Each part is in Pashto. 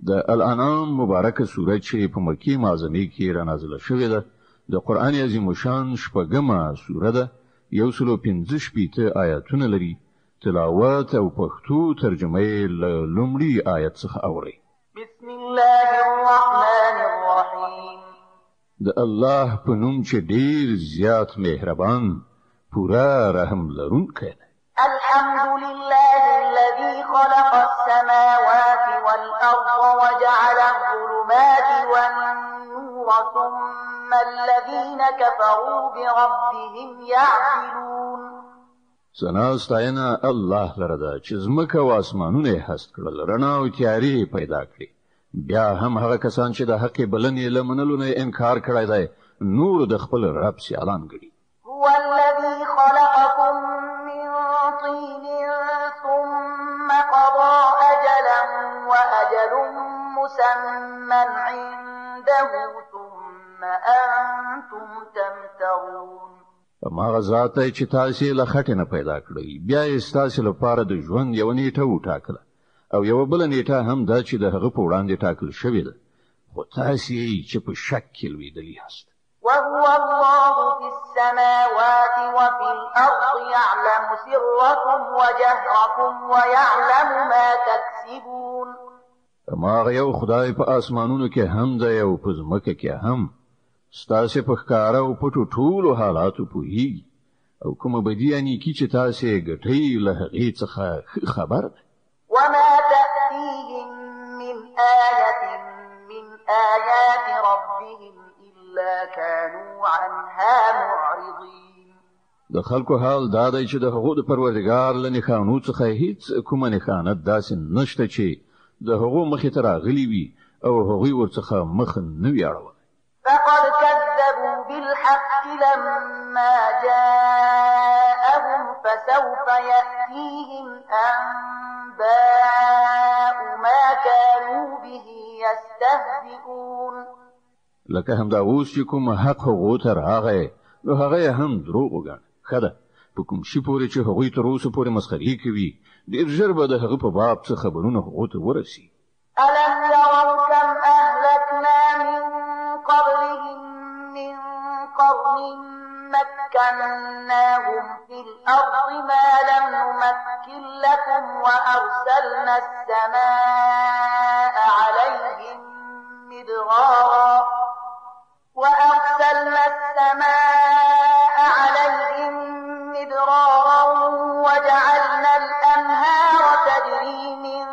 د الانعام مبارکه سوره چې په مکی معظمه کې را نازله شوې ده د قران عظیم شان شپږمه سوره ده 115 آیاتونه لري تلاوت او پښتو ترجمه یې له لومړي آیت څخه اوري بسم الله الرحمن الرحیم د الله په نوم چې ډیر زیات مهربان پورا رحم لرونکی دی الحمد لله الذي خلق السماوات والأرض وجعل الظلمات والنور ثم الذين كفروا بربهم يعدلون ثنا ستاینه الله لره ده چې زمکه او اسمانونه هست کړل رڼا او تیاری پیدا کړی بیا هم هغه کسان چې د حق بلنې لمنلو نه انکار کړی دی نور د خپل رب سیالان ګړي هو الذي خلقكم من طين ثم قضى أجلا وأجل مسمى عنده ثم أنتم تمترون ما غزات چې تاسو له خټه نه پیدا کړی بیا یې تاسو لپاره د ژوند یو نیټه وټاکله او یو بل نیټه هم دا چې د هغه په وړاندې ټاکل شوې ده خو تاسو یې چې په شک کې لویدلی هست وهو الله في السماوات وفي الأرض يعلم سركم وجهركم ويعلم ما تكسبون ما یو خدای په اسمانونو کې هم دی او په ځمکه کې هم ستاسو په ښکارا او په ټولو حالاتو پوهیږي او کومه بدیانی کی چې تاسو ګټي له هغه څخه خبر ده وما تأتيهم من آية من آيات ربهم إلا كانوا عنها معرضين د خلکو حال دا دی چې د هغو د پروردګار له نښانو څخه هیڅ کومه نښانت داسې نشته چې د هغو مخې ته راغلي وي او هغوی ورڅخه مخ نه وي اړولی فقد كذبوا بالحق لما جاءهم فسوف يأتيهم أنباء ما كانوا به يستهزئون لکه هم دا اوس چې کوم حق هغو ته راغی نو هغه هم دروغ وګڼه خده په کوم شي پورې چې هغوی تر اوسه پورې مسخري کوي ډېر ژر به د هغه په باب څه خبرونه هغو ته ورسي ألم يروا كم أهلكنا من قبلهم من قرن مكناهم في الأرض ما لم نمكن لكم وأرسلنا السماء عليهم مدرارا وجعلنا الأنهار تجري من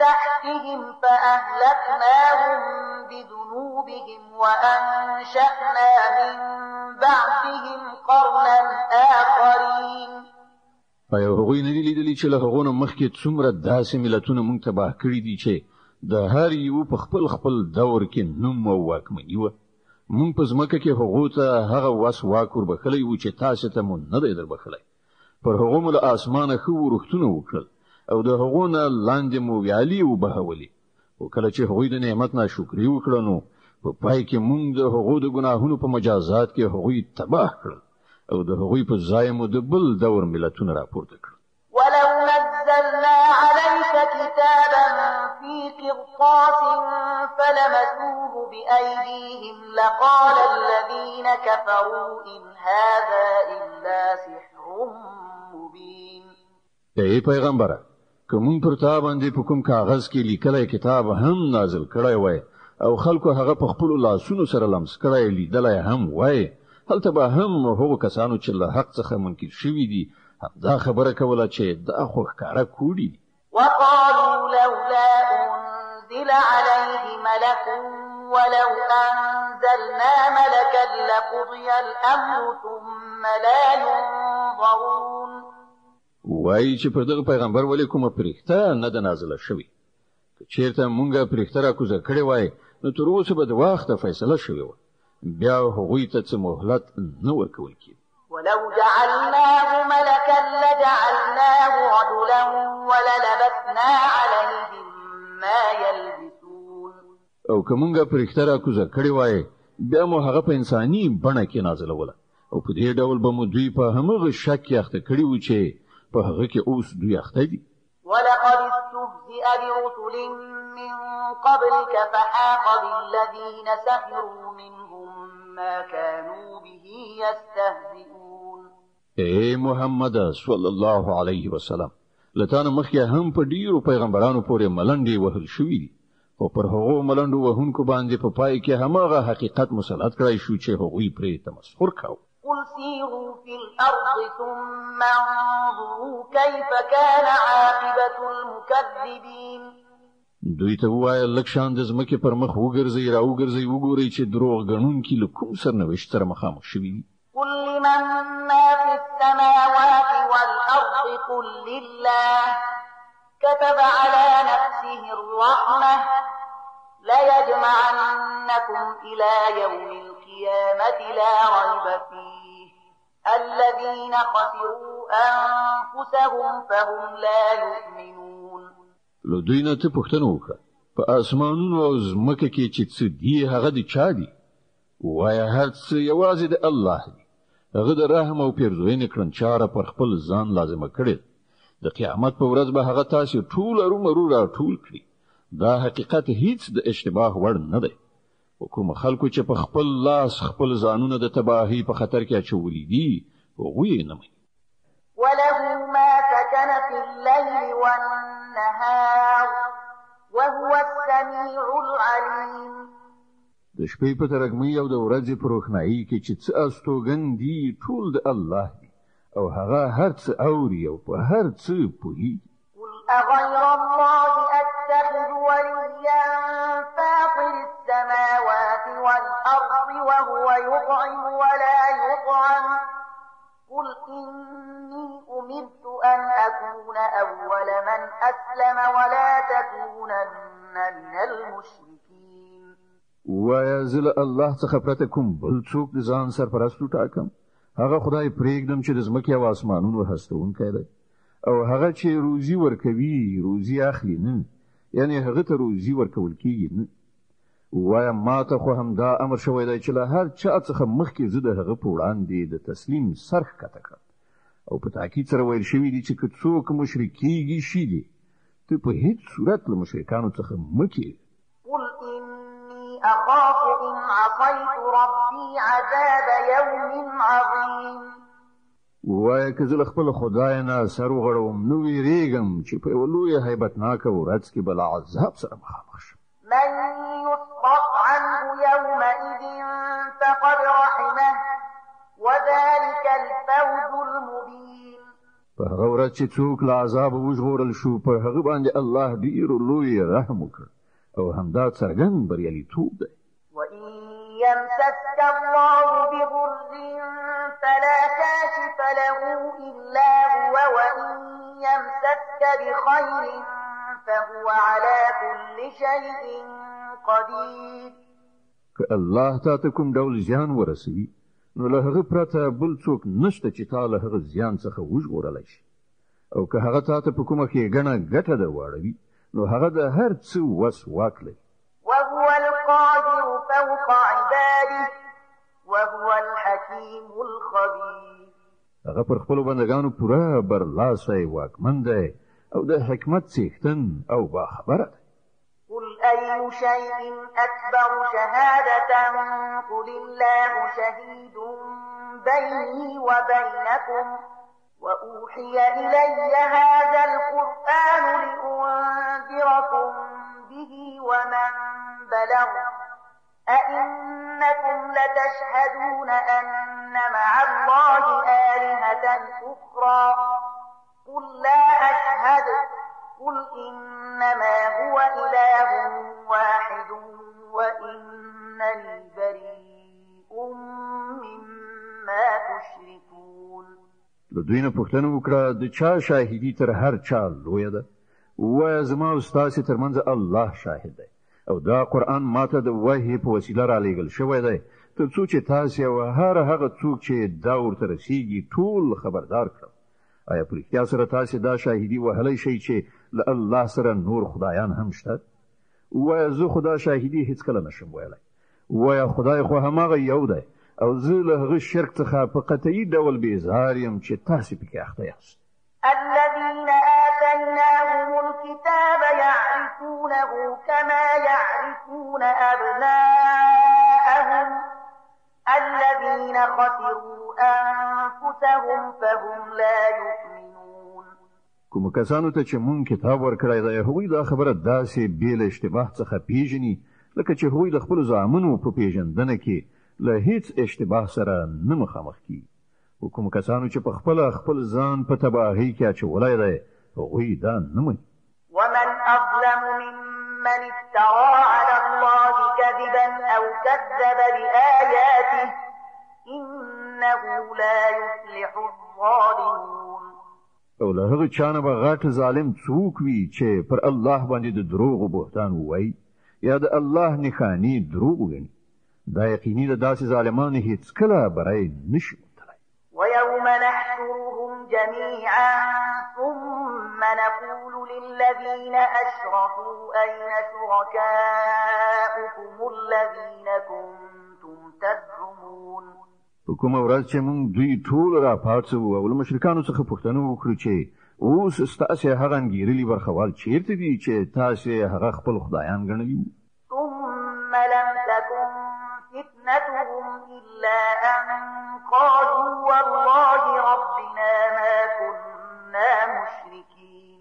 تحتهم فأهلكناهم بذنوبهم وأنشأنا من بعدهم قرنا آخرين ایا هغوی نه لیدلی چې له هغو نه مخکې څومره داسې ملتونه مونږ تباه کړي دي چې د هر یو په خپل دور کې نوم او واکمني وه مونږ په ځمکه کې هغو ته هغه وس واک وربخلی و چې تاسو ته مونږ نه دی دربخلی پر هغو مو له اسمانه ښه ورښتونه وکړل او د هغو نه لاندې مو ویالې وبهولې او کله چې هغوی د نعمت ناشکري وکړه نو په پای کې مونږ د هغو د ګناهونو په مجازات کې هغوی تباه کړل او د هغوی په ځای مو د بل دور ملتونه راپورته کړل ولو نزلنا عليك كتابا في قرطاس فلمسوه بأيديهم لقال الذين كفروا إن هذا إلا سحر مبين ای پیغمبره کوم پر تا باندې په کوم کاغذ کې لیکلای کتاب هم نازل کړی وای او خلکو هغه په خپل لاسونو سره لمس کړی لیدلای هم وای هلته به هم هغو کسانو چې له حق څخه منکر شوي دي دا خبره کوله چې دا خو ښکاره کوډي وقالوا لولا أنزل عليه ملك ولو أنزلنا ملكا لقضي الأمر ثم لا ينظرون وای چې پر دغه پیغمبر ولې کومه پرښتہ نه ده نازله شوې که چېرته مونږه پرښتہ راکوزه کړې وای نو تر اوسه به د وخته فیصله شوې وه بیا هغوی ته څه مهلت نه ورکول کېږي ولو جعلناه ملكا لجعلناه رجلا وللبسنا عليهم ما يلبسون او که مونږه پرښتہ راکوزه کړې وای بیا مو هغه په انساني بڼه کې نازلوله او په دې ډول به مو دوی په همغه شک کې اخته کړي و چې په هغه کې اوس دوی اخته دي ولقد استهزئ برسل من قبلك فحاق بالذين سخروا منهم ما كانوا به يستهزئون. اے محمد صلی الله علیه وسلم، لتانه مخکې هم په ډیرو پیغمبرانو پورې ملنډې وهل شوې دي، او پر هغو ملنډو وهونکو باندې په پای کې هماغه حقیقت مسلط کړی شو چې هغوی پرې تمسخر کاوه. قل سيروا في الأرض ثم انظروا كيف كان عاقبة المكذبين. دوی ته وایه لږ شان د ځمکې پر مخ وګرځئ، را وګرځئ، وګورئ چې دروغ ګڼونکي له کوم سرنوشت سره مخامخ شوي دي. قل لمن ما في السماوات والأرض قل لله كتب على نفسه الرحمة ليجمعنكم إلى يوم القيامة لا ريب فيه الذين خسروا أنفسهم فهم لا يؤمنون. لو دوی نه ته پوښتنه وکړه په اسمانونو او ځمکه کې چې څه دي هغه د چا دي؟ وایه هر څه یوازې د الله دی. هغه د رحم او پیرزوینې کړنچاره پر خپل ځان لازمه کړې. د قیامت په ورځ به هغه تاسو ټول ارومرو را ټول کړي. دا حقیقت هیڅ د اشتباه وړ نه دی. کوم خلکو چې په خپل لاس خپل ځانونه د تباهي په خطر کې اچولي دي هغوی نه مني. وله ما سكن في الليل والنهار وهو السميع العليم. د شپې په ترګمۍ او د ورځې په روښنايي کې چې څه استوګن دي ټول د الله دی، او هغه هر څه اوري او په هر څه پوهیږي. قل أغير الله أتخذ وليا فاطر السماوات والأرض وهو يطعم ولا يطعم قل إني أمرت أن أكون أول من أسلم ولا تكونن من المشركين. وایه زه له الله څخه پرته کوم بل څوک د ځان سرپرست وټاکم؟ هغه خدای پرېږدم چې د ځمکې او اسمانونو هستونکی دی، او هغه چې روزي ورکوي روزي اخلي نه، یعنی هغه ته روزي ورکول کېږي نه. وایه ما ته خو همدا امر شوی دی چې له هر چا څخه مخکې زه د هغه په وړاندې د تسلیم سر ښکته کړم، او په تاکید سره ویل شوي دي چې که څوک مشرک کېږي شي دي، ته په هیڅ صورت له مشرکانو څخه مه کېږه. قل إني أخاف إن عصيت ربي عذاب يوم عظيم. وایه که زه له خپل خدای نه سر وغړوم نو ویرېږم چې په یوه لویه هیبتناکه ورځ کې به له عذاب سره مخامخ شم. من يصرف عنه يومئذ فقد رحمه وذلك الفوز المبين. په هغه ورځ چې څوک له عذاب وژغورل شو په هغه باندې الله ډېر لوی رحم وکړ، او همدا څرګند بریالیتوب دی. وإن يمسسك الله بضر فلا كاشف له إلا هو وإن يمسسك بخير فهو على كل شيء قدير. که الله تا ته کوم ډول زیان ورسوي نو له هغه پرته بل څوک نشته چې تا له هغه زیان څخه وژغورلی شي، او که هغه تا ته په کومه ښېګڼه ګټه در واړوي نو هغه د هر څه وس واک لري. وهو القادر فوق عباده وهو الحكيم الخبير. هغه پر خپلو بندګانو پوره برلاسی واکمن دی او د حکمت څښتن او باخبره دی. قل أي شيء أكبر شهادة قل الله شهيد بيني وبينكم وأوحي إلي هذا القرآن لأنذركم به ومن بلغ أئنكم لتشهدون أن مع الله آلهة أخرى قل لا أشهد قل إنما هو إله واحد وإنني بريء مما تشركون. له دوی نه پوښتنه وکړه د چا شاهدي تر هر چا لویه ده؟ ووایه زما او ستاسې ترمنځ الله شاهد دی، او دا قرآن ماته د وحي په وسیله رالیږل شوی دی تر څو چې تاسې او هر هغه څوک چې دا ورته رسیږي ټول خبردار کړم. آیا په رښتیا سره تاسې دا شاهدي وهلی شئ چې له الله سره نور خدایان هم شته؟ ووایه زه خو دا شاهدي هیڅکله نشم ویلی. ووایه خدای خو هماغه یو دی، او زه له هغه شرک څخه په قطعي ډول بیزار یم چې تاسې پکې اخته یاست. الذين آتيناهم الكتاب يعرفونه كما يعرفون أبناءهم الذين خسروا أنفسهم فهم لا يؤمنون. کوم کسانو ته چې مونږ کتاب ورکړی دی هغوی دا خبره داسې بې له اشتباه څخه پیژني لکه چې هغوی د خپلو زامنو په پیژندنه کې له هیڅ اشتباه سره نه مخامخ کیږي. کوم کسانو چې په خپل ځان په تباهۍ کې اچولی دی هغوی دا نه مني. ومن أظلم ممن افترى على الله كذبا أو كذب بآياته إنه لا يفلح الظالمون. او له هغه چانه به غټ ظالم څوک وي چې پر الله باندې د دروغ او بهتان وایي یا د الله نښانې دروغ وګڼي دا یقیني د داسې ظالمانو هیڅکله بری نشي موندلی. ويوم نحشرهم جميعا ثم نقول للذين أشركوا أين شركاؤكم الذين كنتم تزعمون. په کومه ورځ چې موږ دوی ټول راپاڅوو او له مشرکانو څخه پوښتنه وکړو چې اوس ستاسې هغه انګېرلي برخوال چیرته دي چې تاسې هغه خپل خدایان ګڼلي وو. ثم لم تكن فتنتهم إلا أن قالوا والله ربنا ما كنا مشركين.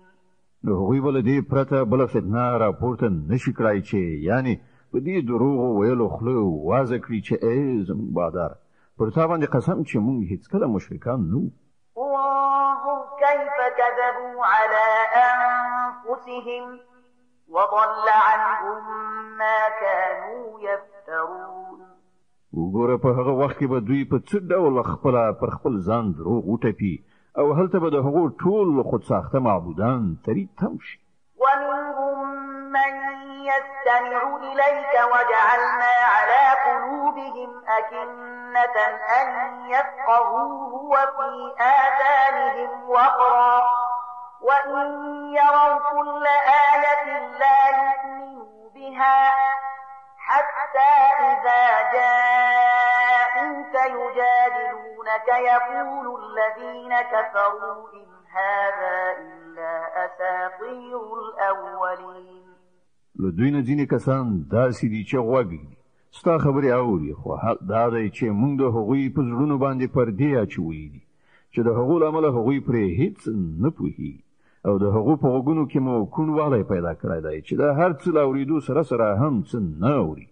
نو هغوی به له دې پرته بله فتنه راپورته نشي کړای چې یعنې په دې دروغو ویلو خوله وازه کړي چې ای زموږ بادار پر تا باندې قسم چې موږ هیڅکله مشرکان نه وو. انظر كيف كذبوا على أنفسهم وضل عنهم ما كانوا يفترون. وګوره په هغه وخت کې به دوی په څه ډول پر خپل ځان دروغ وټپي او هلته به د هغو ټول خودساخته معبودان تری تم شي. ومنهم من يستمع إليك وجعلنا على قلوبهم أكنة أن يفقهوه وفي آذانهم وقرا وإن يروا كل آية لا يؤمنوا بها حتى إذا جاءوك يجادلونك يقول الذين كفروا إن هذا إلا أساطير الأولين. له دوی نه ځینې کسان داسې دي چې غوږ ږدي ستا خبرې اوري خو حق دا دی چې موږ د هغوی په زړونو باندې پردې اچولي دي چې د هغو له امله هغوی پرې هیڅ نه پوهېږي او د هغو په غوږونو کې مو کوڼوالی پیدا کړی دی چې د هر څه له اورېدو سره سره هم څه نه اوري.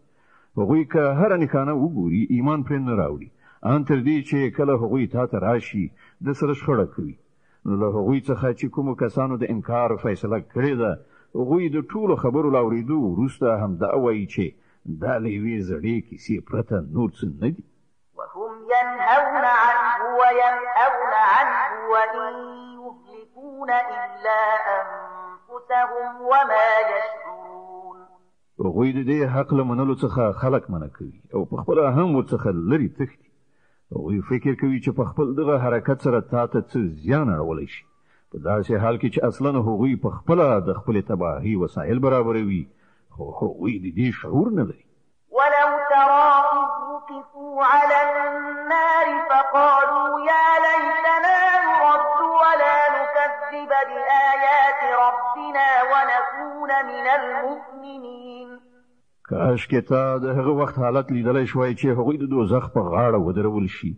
هغوی که هره نښانه وګوري ایمان پرې نه راوړي ان تر دې چې کله هغوی تا ته راشي د سره شخړه کوي. نو له هغوی څخه چې کومو کسانو د انکار فیصله کړې ده هغوی د ټولو خبرو له اورېدو وروسته همدا وایي چې دا له یوې زړې کیسې پرته نور څه نه دي. وهم ينهون عنه وينأون عنه وإن يهلكون إلا أنفسهم وما يشعرون. هغوی د دې حق له منلو څخه خلک منع کوي او په خپله هم ورڅخه لرې تښتي. هغوی فکر کوي چې په خپل دغه حرکت سره تا ته څه زیان اړولی شي په داسې حال کې چې اصلا هغوی په خپله د خپلې تباهۍ وسایل برابروي خو هغوی د دې شعور نه لري. ولو ترى إذ وقفوا على النار فقالوا يا ليتنا نرد ولا نكذب بآيات ربنا ونكون من المؤمنين. کاشکې تا د هغه وخت حالت لیدلی شوای چې هغوی د دوزخ په غاړه ودرول شي.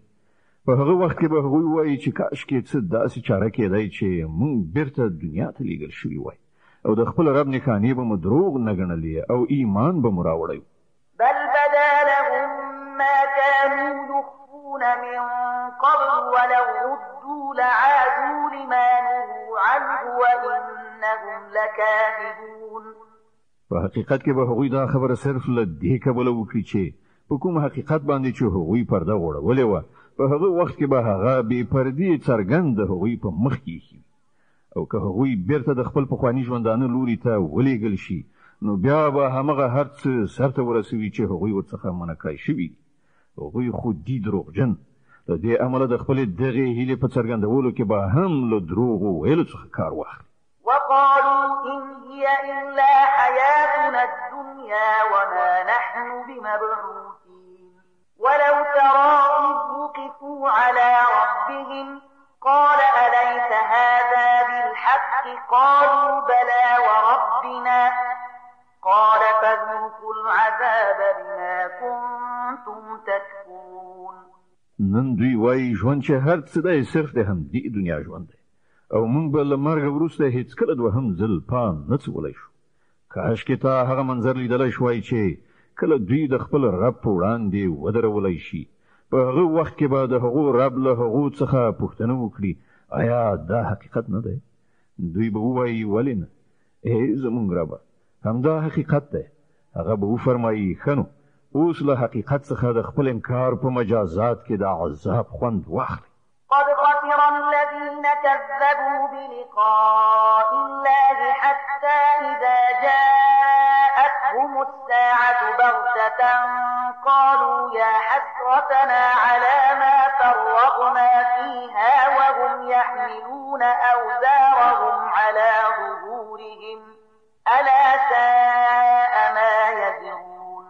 په هغه وخت کې به هغوی وایي چې کاشکې څه داسې چاره کېدی چې موږ بیرته دنیا ته لیږل شوي وای او د خپل رب نښانې به مو دروغ نه ګڼلې او ایمان به مو راوړی. بل بدا لهم ما كانوا يخفون من قبل ولو ردوا لعادوا لما نهوا عنه وإنهم لكاذبون. په حقیقت کې به هغوی دا خبره صرف له دې کبله وکړي چې په کوم حقیقت باندې چې هغوی پرده غوړولې وه په هغه وخت کې به هغه بې پردې څرګند د هغوی په مخ کې ایښي او که هغوی بیرته د خپل پخواني ژوندانه لوري ته ولېږل شي نو بیا به همغه هر څه سرته ورسوي چې هغوی ورڅخه منع کړی شوي دي. هغوی خو دي دروغجن د دې امله د خپلې دغې هیلې په څرګندولو کې به هم له دروغو ویلو څخه کار واخلي. وقالوا إن هي إلا حياتنا الدنيا وما نحن بمبعوثين ولو ترى إذ وقفوا على ربهم قال أليس هذا بالحق قالوا بلى وربنا قال فذوقوا العذاب بما كنتم تكفرون. نن دوی وایي ژوند چې هر څه دی صرف د همدې دنیا ژوند دی او موږ به له مرګه وروسته هیڅکله دوهم ځل پام نه څولی شو. کاشکې تا هغه منظر لیدلی شوای چې کله دوی د خپل رب په وړاندې ودرولی شي. په هغه وخت کې به د هغو رب له هغو څخه پوښتنه وکړي آیا دا حقیقت نه دی؟ دوی به ووایي ولې نه؟ ای زموږ ربه همدا حقیقت دی. هغه به وفرمایي ښه نو اوس له حقیقت څخه د خپل انکار په مجازات کې د عذاب خوند واخلئ. قد خسر الذين كذبوا بلقاء الله حتى إذا جاءتهم الساعة بغتة قالوا يا حسرتنا على ما فرطنا فيها وهم يحملون أوزارهم على ظهورهم ألا ساء ما يزرون.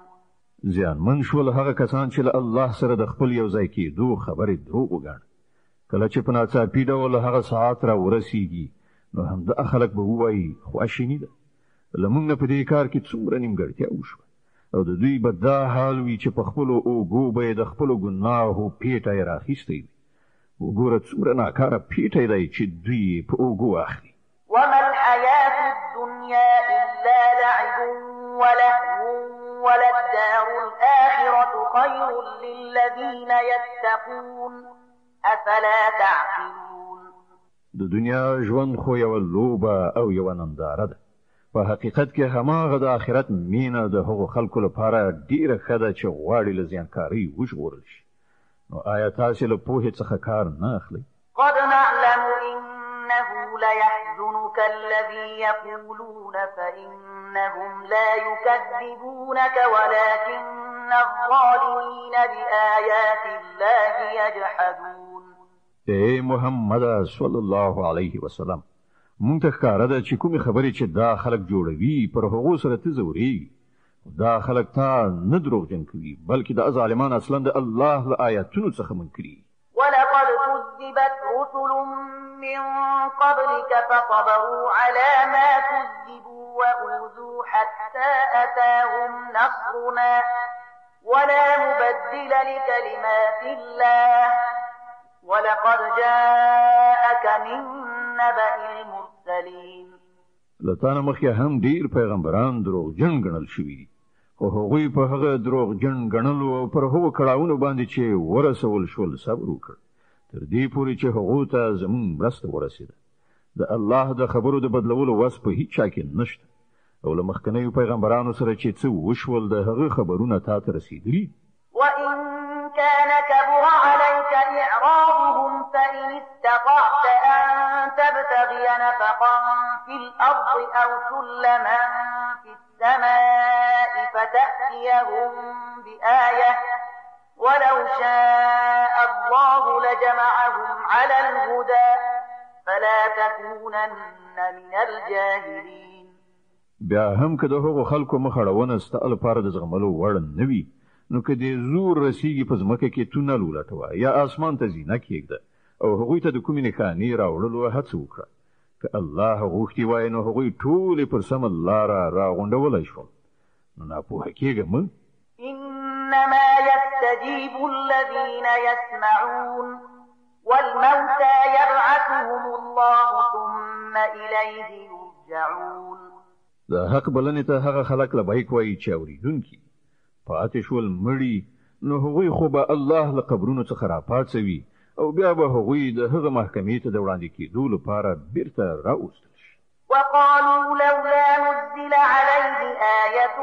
زیانمن شول هغه کسان چې له الله سره د خپل یو ځای کېدو خبرې دروغ وګڼي. کله چې په ناڅاپي ډول هغه ساعت را ورسیږي نو همدا خلک به ووایي خواشیني ده لمونږ نه په دې کار کې څومره نیمګړتیا وشوه او د دوی به دا حال وي چې په خپلو اوږو به یې د خپلو ګناهو پیټه یې راخیستی وي. وګوره څومره ناکاره پیټی دی چې دوی یې په اوږو اخلي. وما الحياة الدنيا إلا لعب ولهو وللدار الآخرة خير للذين يتقون أفلا تعقلون. د دنیا ژوند خو یو لوبه او یو ننداره ده. په حقیقت کې هماغه د آخرت مینه د هغو خلکو لپاره ډیره ښه ده چې غواړي له زیانکارۍ وژغورل شي. نو آیا تاسې له پوهې څخه کار نه اخلئ؟ قد نعلم إنه ليحزنك الذي يقولون فإنهم لا يكذبونك ولكن الظالمين بآيات الله يجحدون. اے محمد صلی الله علیه وسلم مونږ ته ښکاره ده چې کومې خبرې چې دا خلک جوړوي پر هغو سره ته ځورېږي. دا خلک تا نه دروغجن کوي بلکې دا ظالمان اصلا د الله له آیاتونو څخه منکري. ولقد كذبت رسل من قبلك فصبروا على ما كذبوا وأوذوا حتى أتاهم نصرنا ولا مبدل لكلمات الله ولقد جاءك من نبأ المرسلين. لتانه مخکې هم ډیر پیغمبران دروغجن ګڼل شوي دي خو هغوی په هغه دروغجن ګڼلو او پر هغو کړاوونو باندې چې ورسول شول صبر وکړ تر دې پورې چې هغو ته زموږ مرسته ورسېده. د الله د خبرو د بدلولو وس په هیڅ چا کې نشته او له مخکنیو پیغمبرانو سره چې څه وشول د هغه خبرونه تا ته رسېدلي. وإن كان كبر عليك إعراضهم فإن استطعت أن تبتغي نفقا في الأرض أو سلما في السماء فتأتيهم بآية ولو شاء الله لجمعهم على الهدى فلا تكونن من الجاهلين. بیا هم که د هغو خلکو مخړونه ستا لپاره د زغملو وړ نه وي نو که دې زور رسیږي په ځمکه کې تونل ولټوه یا اسمان ته زینه کېږده او هغوی ته د کومې نښانې راوړلو هڅه وکړه. که الله غوښتي وای نو هغوی ټولې پر سمه لاره راغونډولی شول. نو ناپوهه کېږه مه. إنما يستجيب الذين يسمعون والموتى يبعثهم الله ثم إليه يرجعون. د حق بلنې ته هغه خلک لبیک وایي چې اورېدونکي پاتې شول مړي نو هغوی خو به الله له قبرونو څخه راپاڅوي او بیا به هغوی د هغه محکمې ته د وړاندې کېدو لپاره بیرته راوستل شي. وقالوا لولا نزل عليه آية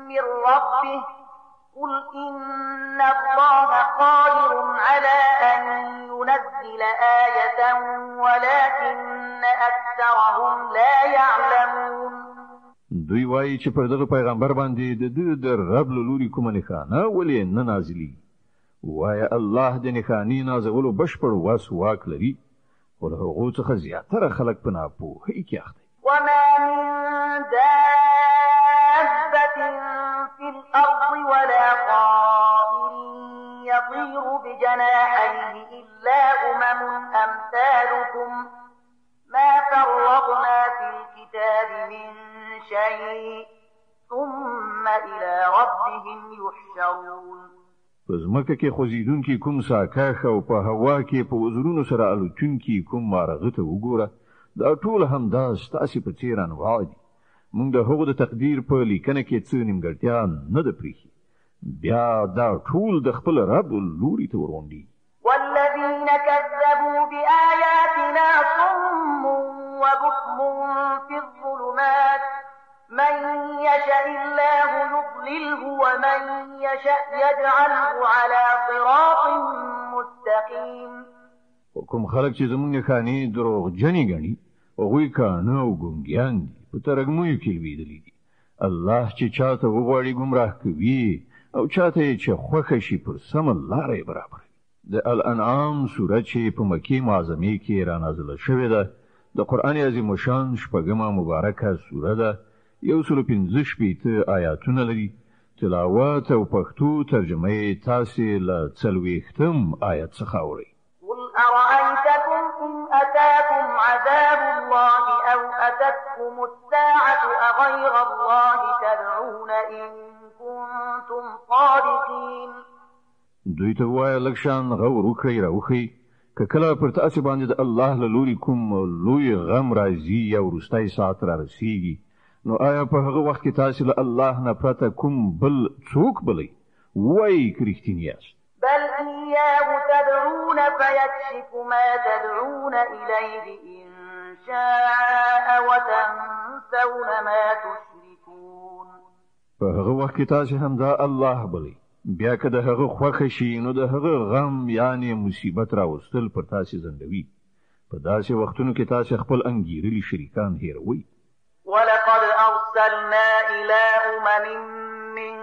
من ربه قل إن الله قادر على أن ينزل آية ولكن أكثرهم لا يعلمون. دوی وایي چې پر دغه پیغمبر باندې د رب له لوري کومه نښانه ولې نه نازلي. وایه الله د نښانې نازولو بشپړ وس واک لري خو له هغو څخه زیاتره خلک په ناپوهۍ کې اخته. وما من دابة في الأرض ولا طائر يطير بجناحيه إلا أمثالكم ما فرطنا في الكتاب من شيء ثم إلى ربهم يحشرون. پس مکه کې خوځیدونکي کوم ساکاخ او په هوا کې په وزرونو سره الوتونکي کوم مارغه ته وګوره، دا ټول همدا ستاسو په څیر انواع دي. موږ د هغو د تقدیر په لیکنه کې څه نیمګړتیا نه ده پریښې، بیا دا ټول د خپل رب لوري ته ورغونډي. والذين كذبوا بآياتنا صم وبكم في الظلمات من يشاء الله يضلله ومن يشاء يجعله على صراط مستقيم. کوم خلک چې زمونږ خاني دروغجنې ګڼي هغوی کاڼه او ګونګیان دي، په ترږمیو کې لوېدلي دي. الله چې چاته وغواړي ګمراه کوي او چاته یې چې خوښه شي پر سمه لاره یې برابروي. د الانعام سوره چې په مکې معظمې کې رانازله شوې ده، د قرآن عظیم شان شپږمه مبارکه سوره ده. 115 آیاتونه لري. تلاوت او پښتو ترجمه یې تاسې له 40 آیت څخه اورئ. قل أرأيتكم إن أتاكم عذاب الله أو أتتكم الساعة أغير الله تدعون إن كنتم صادقين. دوی ته وایه لکشان غور وکړئ راوخی که کله پر تاسې باندې د الله له لوري کوم لوی غم راځي یا وروستی ساعت را رسیږي، نو آیا په هغه وخت کې تاسې له الله نه پرته کوم بل څوک بلئ؟ وایئ که رښتیني یاست. بل إياه تدعون فيكشف ما تدعون إليه إن شاء وتنسون ما تشركون. په هغه وخت کې تاسې همدا الله بلئ، بیا که د هغه خوښه شي نو د هغه غم یعنی مصیبت راوستل پر تاسې زندوي. په داسې وختونو کې تاسې خپل انګیرلي شریکان هیروئ. ولقد أرسلنا إلى من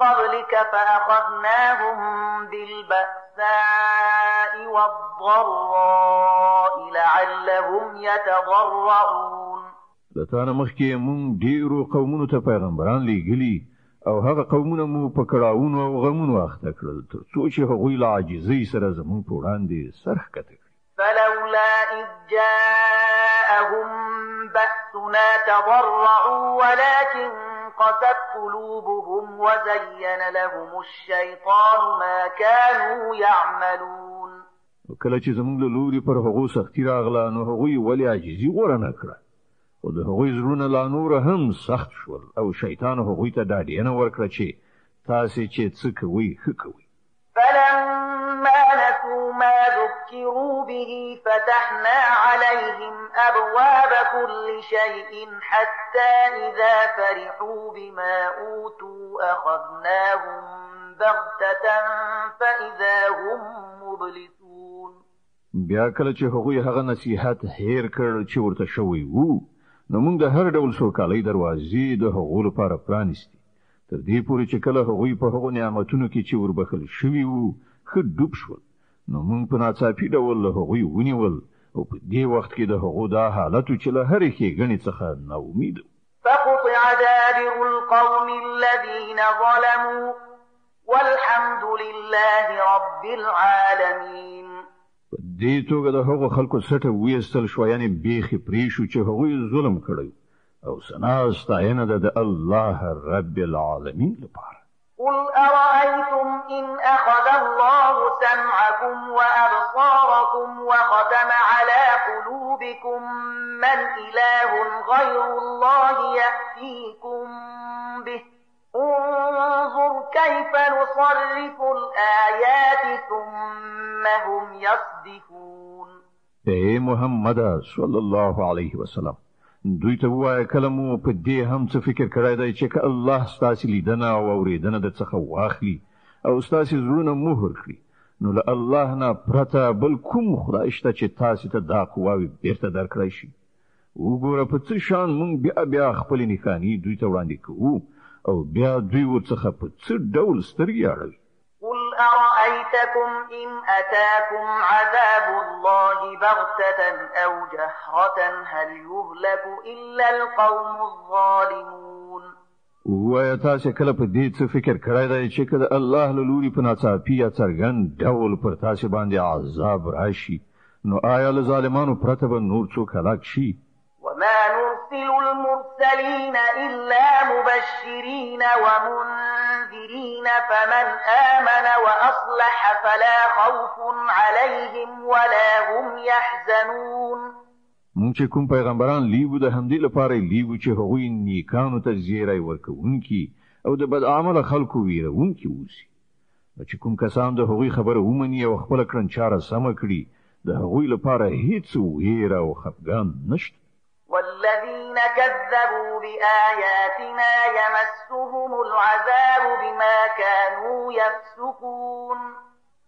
قبلك فأخذناهم بالبأساء والضراء لعلهم يتضرعون. لتانا مخکې مونږ ډیرو قومونو ته پیغمبران لیږلي او هغه قومونه مو په کړاوونو او غمونو اخته کړل تر څو چې هغوی له عاجزۍ سره زموږ په وړاندې سر ښکته کړي. فلولا إذ جاءهم بأسنا تضرعوا ولكن قست قلوبهم وزين لهم الشيطان ما كانوا يعملون. کله چې زموږ له لوري پر هغو سختي راغله نو هغوی ولې عاجزي غوره نه کړه، خو د هغوی زړونه لا نور هم سخت شول او شیطان هغوی ته ډاډینه ورکړه چې تاسې چې څه کوئ ښه کوئ. فلما نسوا ما ذكروا به فتحنا عليهم أبواب كل شيء حتى إذا فرحوا بما أوتوا أخذناهم بغتة فإذا هم مبلسون. بیا کله چې هغوی هغه نصیحت هیر کړ چې ورته شوی وو، نو موږ د هر ډول سوکالۍ دروازې د هغو لپاره پرانیستې، تر دې پورې چې کله هغوی په هغو نعمتونو کې چې وربخل شوي وو ښه ډوب شول، نو موږ په ناڅاپي ډول له هغوی ونیول او په دې وخت کې د هغو دا حالت چې له هرې ښېګڼې څخه ناامید. فقطع دابر القوم الذين ظلموا والحمد لله رب العالمين. په دې توګه د هغو خلکو سټه ویستل شوه، یعنې بیخي پرې شو چې هغوی ظلم کړی او ثنا ستاینه ده د الله رب العالمین لپاره. قل أرأيتم إن أخذ الله سمعكم وأبصاركم وختم على قلوبكم من إله غير الله يأتيكم به انظر كيف نصرف الآيات ثم هم يصدفون. اے محمد صلی الله علیه وسلم، دوی ته ووایه کله مو په دې هم څه فکر کړی دی چې که الله ستاسې لیدنه او اورېدنه در څخه واخلي او ستاسې زړونه مهر کړي، نو له الله نه پرته بل کوم خدای شته چې تاسې ته دا قواوې بیرته درکړی شي؟ وګوره په څه شان موږ بیا خپلې نښانې دوی ته وړاندې کوو او بیا دوی ورڅخه په څه ډول سترګې اړوي. قل أرأيتكم إن أتاكم عذاب الله بغتة أو جهرة هل يهلك إلا القوم الظالمون. وایا تاسو کله په دې څه فکر کړی دی چې کله الله له لوري په ناڅاپي یا څرګند ډول پر تاسو باندې عذاب راشي نو آیا له ظالمانو پرته به نور څوک هلاک شي؟ وما نرسل المرسلين إلا مبشرين ومنذرين فمن آمن وأصلح فلا خوف عليهم ولا هم يحزنون. مونږ چې کوم پیغمبران لیږو د همدې لپاره لیږو چې هغوی نیکانو ته زیری ورکوونکي او د بد عمله خلکو ویرونکي اوسي. چې کوم کسان د هغوی خبره ومني او خپله کړنچاره سمه کړي د هغوی لپاره هیڅ ویره او خفګان نشته. والذين كذبوا بآياتنا يمسهم العذاب بما كانوا يفسقون.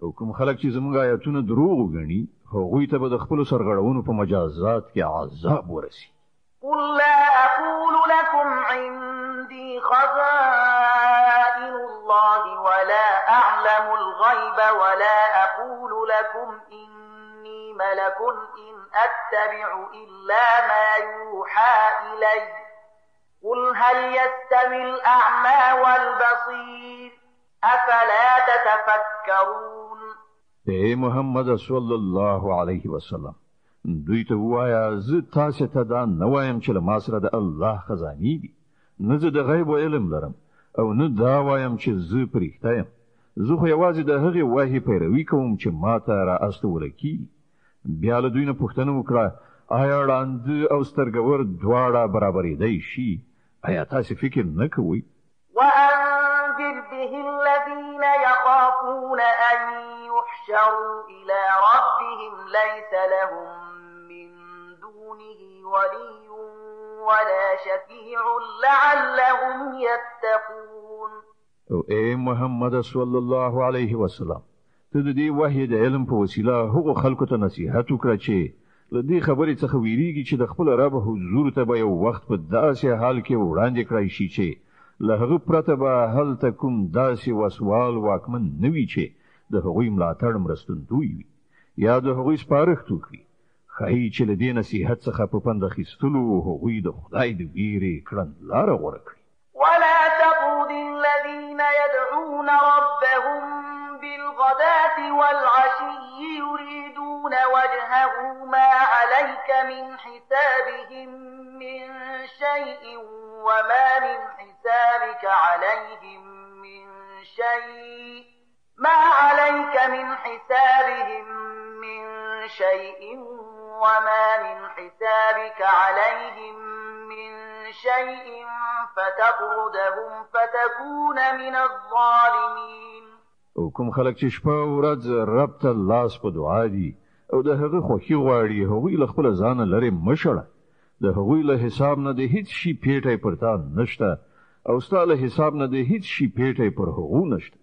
او کوم خلک چې زموږ آیاتونه دروغ وګڼي هغوی ته به د خپلو سرغړونو په مجازات کې عذاب ورسي. قل لا أقول لكم عندي خزائن الله ولا أعلم الغيب ولا أقول لكم إني ملك إن أتبع إلا ما يوحى إلي قل هل يستوي الأعمى والبصير أفلا تتفكرون. اے محمد صلی الله علیه وسلم دوی ته وایا زه تاسو ته دا نه وایم چې له ما سره د الله خزانې دي نه زه د غیب علم لرم او نه دا وایم چې زه پرېښته یم زه خو یوازې د هغې وحي پیروي کوم چې ما ته را استوله کېږي. بیا له دوی نه پوښتنه وکړه آیا ړانده او سترګور دواړه برابرېدی شي؟ آیا تاسو فکر نه کوئ؟ وأنذر به الذين يخافون أن يحشروا إلى ربهم ليس لهم من دونه ولي ولا شفيع لعلهم يتقون. او اے محمد صلی الله علیه وسلم ته د دې وحی د علم په وسیله هغو خلکو ته نصیحت وکړه چې له دې خبرې څخه ویریږي چې د خپل رب حضور ته به یو وخت په داسې حال کې وړاندې کړی شي چې له هغه پرته به هلته کوم داسې وسوال واکمن نه وي چې د هغوی ملاتړ مرستندوی وي یا د هغوی سپارښت وکړي. ښایي چې له دې نصیحت څخه په پند اخیستلو هغوی د خدای د ویرې کړنلاره غوره کړي. ولا تطرد الذين يدعون ربهم بالغداة والعشي يريدون وجهه ما عليك من حسابهم من شيء وما من حسابك عليهم من شيء ما عليك من حسابهم من شيء وما من حسابك عليهم من شيء فتطردهم فتكون من الظالمين. او کوم خلک چې شپه او ورځ رب ته لاس په دعا دي او د هغه خوښي غواړي هغوی له خپل ځانه لرې مشړه. د هغوی له حساب نه د هیڅ شي پیټی پر تا نشته او ستا له حساب نه د هیڅ شي پیټی پر هغو نشته.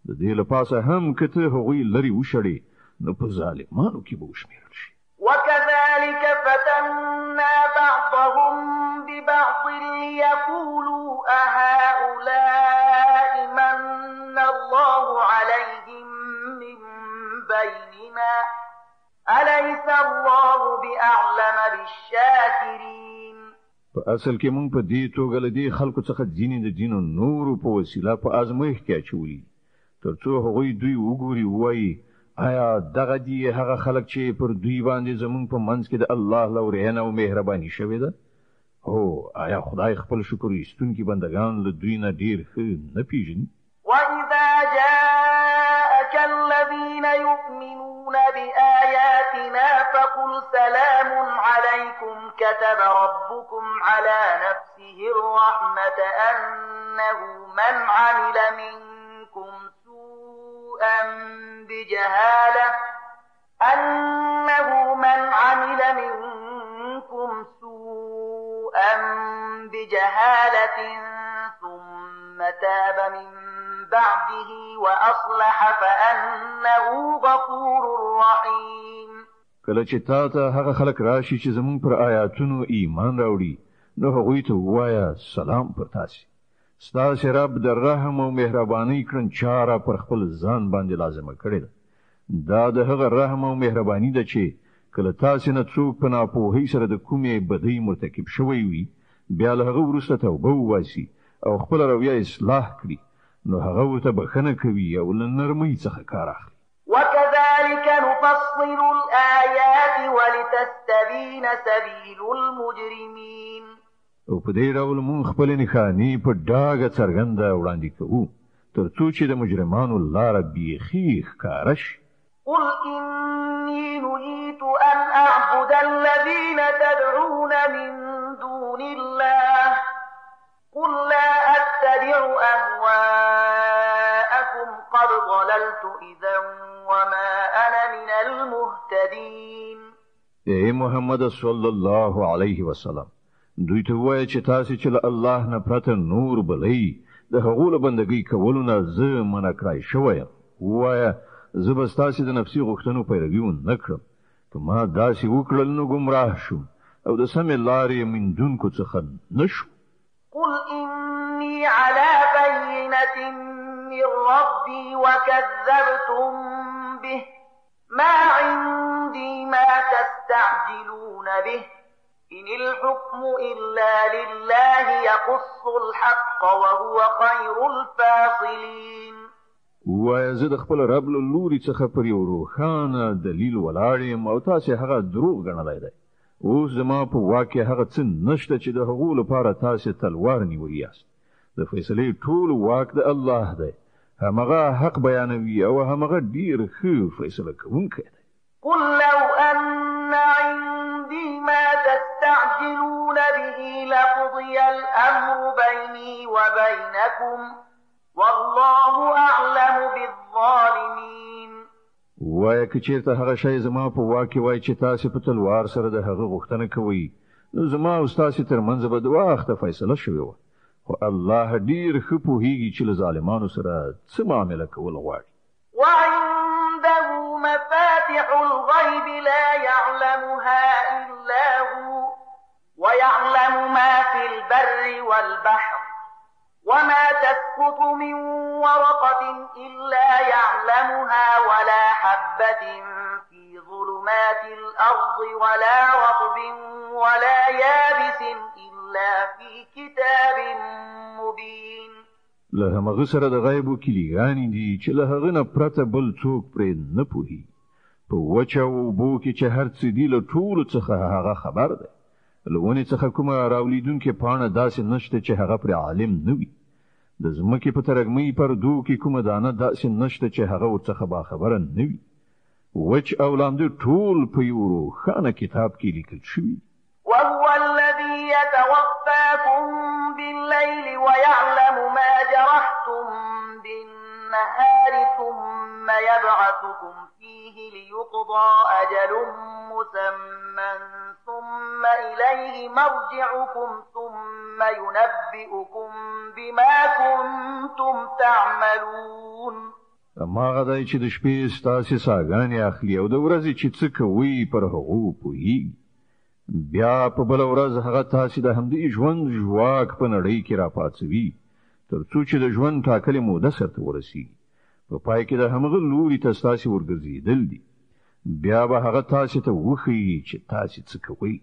د دې لپاسه هم که ته هغوی لرې وشړې نو په ظالمانو کې به وشمېرل شي. وكذلك فتنا بعضهم ببعض ليقولوا أهؤلاء من الله عليهم من بيننا أليس الله بأعلم بالشاكرين. په اصل کې مونږ په دې توګه له دې خلکو څخه ځینې د دینو نورو په وسیله په ازمایښت کې اچولي ترڅو هغوی دوی وګوري وایي آیا دغه دی هغه خلک چې پر دوی باندې زمونږ په منځ کې د الله لورینه او مهرباني شوې ده؟ هو آیا خدای خپل شکر ایستونکي بندگان له دوی نه ډېر ښه نه پیژني؟ وإذا جاءك الذين يؤمنون بآياتنا فقل سلام عليكم كتب ربكم على نفسه الرحمة أنه من عمل منكم سوءا بجهالة ثم تاب من بعده وأصلح فأنه غفور رحيم. کله چې تا ته هغه خلک راشي چې زمون پر آیاتونو ایمان راوړي نو هغوی ته وایا سلام پر تاسو. ستاسو رب د رحم او مهرباني کړنچاره پر خپل ځان باندې لازمه کړی ده. دا د هغه رحم او مهرباني ده چې کله تاسو نه څوک په ناپوهۍ سره د کومې بدۍ مرتکب شوی وي بیا له هغه وروسته توبه وباسي او خپل رویه اصلاح کړي نو هغه ورته بخښنه کوي او له نرمۍ څخه کار اخلي. وكذلك نفصل الآيات ولتستبين سبيل المجرمين. او په دې ډول موږ خپل نښانې په ډاګه څرګنده وړاندې کوو تر څو چې د مجرمانو لاره بیخي ښکاره شي. قل إني نهيت أن أعبد الذين تدعون من دون الله قل لا أتبع أهواءكم قد ضللت إذا وما أنا من المهتدين. اے محمد صلی الله علیه وسلم دوی ته وایي چې تاسو چې له الله نه پرته نور بلئ د هغو له بندګۍ کولو نه زه منع کړی شوی یم. ووایه زه به ستاسې د نفسي غوښتنو پیروي ونه کړم. که ما داسې وکړل نو ګمراه شوم او د سمې لارې موندونکو څخه نه شوم. قل إني على بينة من ربي وكذبتم به ما عندي ما تستعجلون به إن الحكم إلا لله يقص الحق وهو خير الفاصلين. وایه زه د خپل رب له لوري څخه پر یو روښانه دلیل ولاړ یم او تاسې هغه دروغ ګڼلی دی. اوس زما په واک کې هغه څه نشته چې د هغو لپاره تاسې تلوار نیولی یاست. د فیصلې ټول واک د الله دی. همغه حق بیانوي او همغه ډیر ښه فیصله کوونکی دی. قل لو أن عندي ما تستعجلون به لقضي الأمر بيني وبينكم والله أعلم بالظالمين. وایه که چیرته هغه شی زما په واک کې وای چې تاسې په تلوار سره د هغه غوښتنه کوئ نو زما او ستاسې ترمنځ به د وخته فیصله شوې وه. خو الله ډیر ښه پوهیږي چې له ظالمانو سره څه معامله کول غواړي. وعنده مفاتح الغيب لا يعلمها إلا هو ويعلم ما في البر والبحر وما تسقط من ورقة إلا يعلمها ولا حبة في ظلمات الأرض ولا رطب ولا يابس إلا في كتاب مبين. له همغه سره د غیبو کلیګانې دي چې له هغه نه پرته بل څوک پرې نه پوهي. په وچه اوبو کې چې هر څه دي له ټولو څخه هغه خبر دی. له ونې څخه کومه راولیدونکې پاڼه داسې نشته چې هغه پرې عالم نه وي. د ځمکې په ترږمۍ پردو کې کومه دانه داسې نشته چې هغه ورڅخه باخبره نه وي. وچ او لانده ټول په یو روښانه کتاب کې لیکل شوي. وهو الذي يتوفاكم بالليل ويعلم ما جرحتم بالنهار ثم يبعثكم فيه ليقضى أجل مسمى ثم إليه مرجعكم ثم ينبئكم بما كنتم تعملون. ما غدای چې د شپې ستاسې ساګانې اخلي او د ورځې چې څه کوي پر هغو پوهیږي. بیا په بل ورځ هغه تاسې د همدې ژوند ژواک په نړۍ کې راپاڅوي تر څو چې د ژوند ټاکلې موده سرته ورسیږي. په پای کې د همغه لوري ته ستاسې ورګرځېدل دي. بیا به هغه تاسې ته وښیي چې تاسې څه کوئ.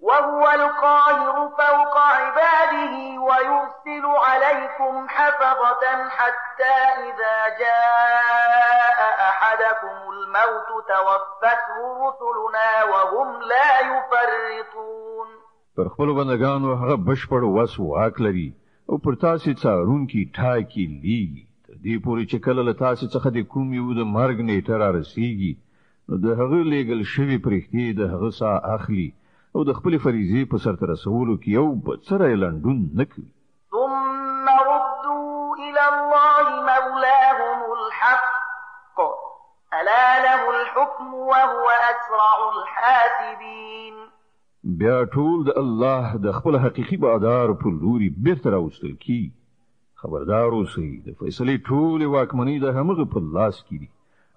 وهو القاهر فوق عباده ويرسل عليكم حفظة حتى إذا جاء أحدكم الموت توفته رسلنا وهم لا يفرطون. پر خپل بندگانو هغه بشپړ وس واک لري او پر تاسې څارونکي ټاکي لیږي تر دې پورې چې کله له تاسې څخه د کوم یو د مرګ نیټه رارسیږي نو د هغه لیږل شوي پرښتې د هغه ساه اخلي او د خپل فریضې په سرته رسولو کې یو بڅری لنډون نه کوي. ثم ردوا إلى الله مولاهم الحق ألا له الحكم وهو أسرع الحاسبين. بیا ټول د الله د خپل حقیقي بادار په لوري بیرته راوستل کی. خبردار اوسئ د فیصلې ټولې واکمنۍ د همغه په لاس کې دي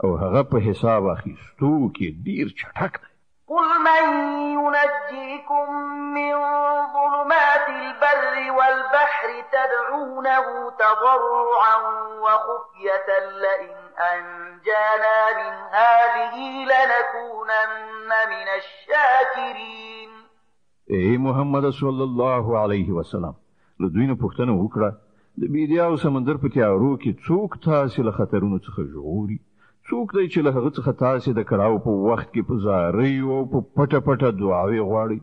او هغه په حساب اخیستو کې ډیر چټک دی. قل من ينجيكم من ظلمات البر والبحر تدعونه تضرعا وخفية لئن أنجانا من هذه لنكونن من الشاكرين. اے محمد صلی الله علیه وسلم له دوی نه پوښتنه وکړه د بیدیا او سمندر په تیارو کې څوک تاسو له خطرونو څخه ژغوري؟ څوک دی چې له هغه څخه تاسو د کړهو په وخت کې په زارۍ او په پټه پټه دعاوې غواړي؟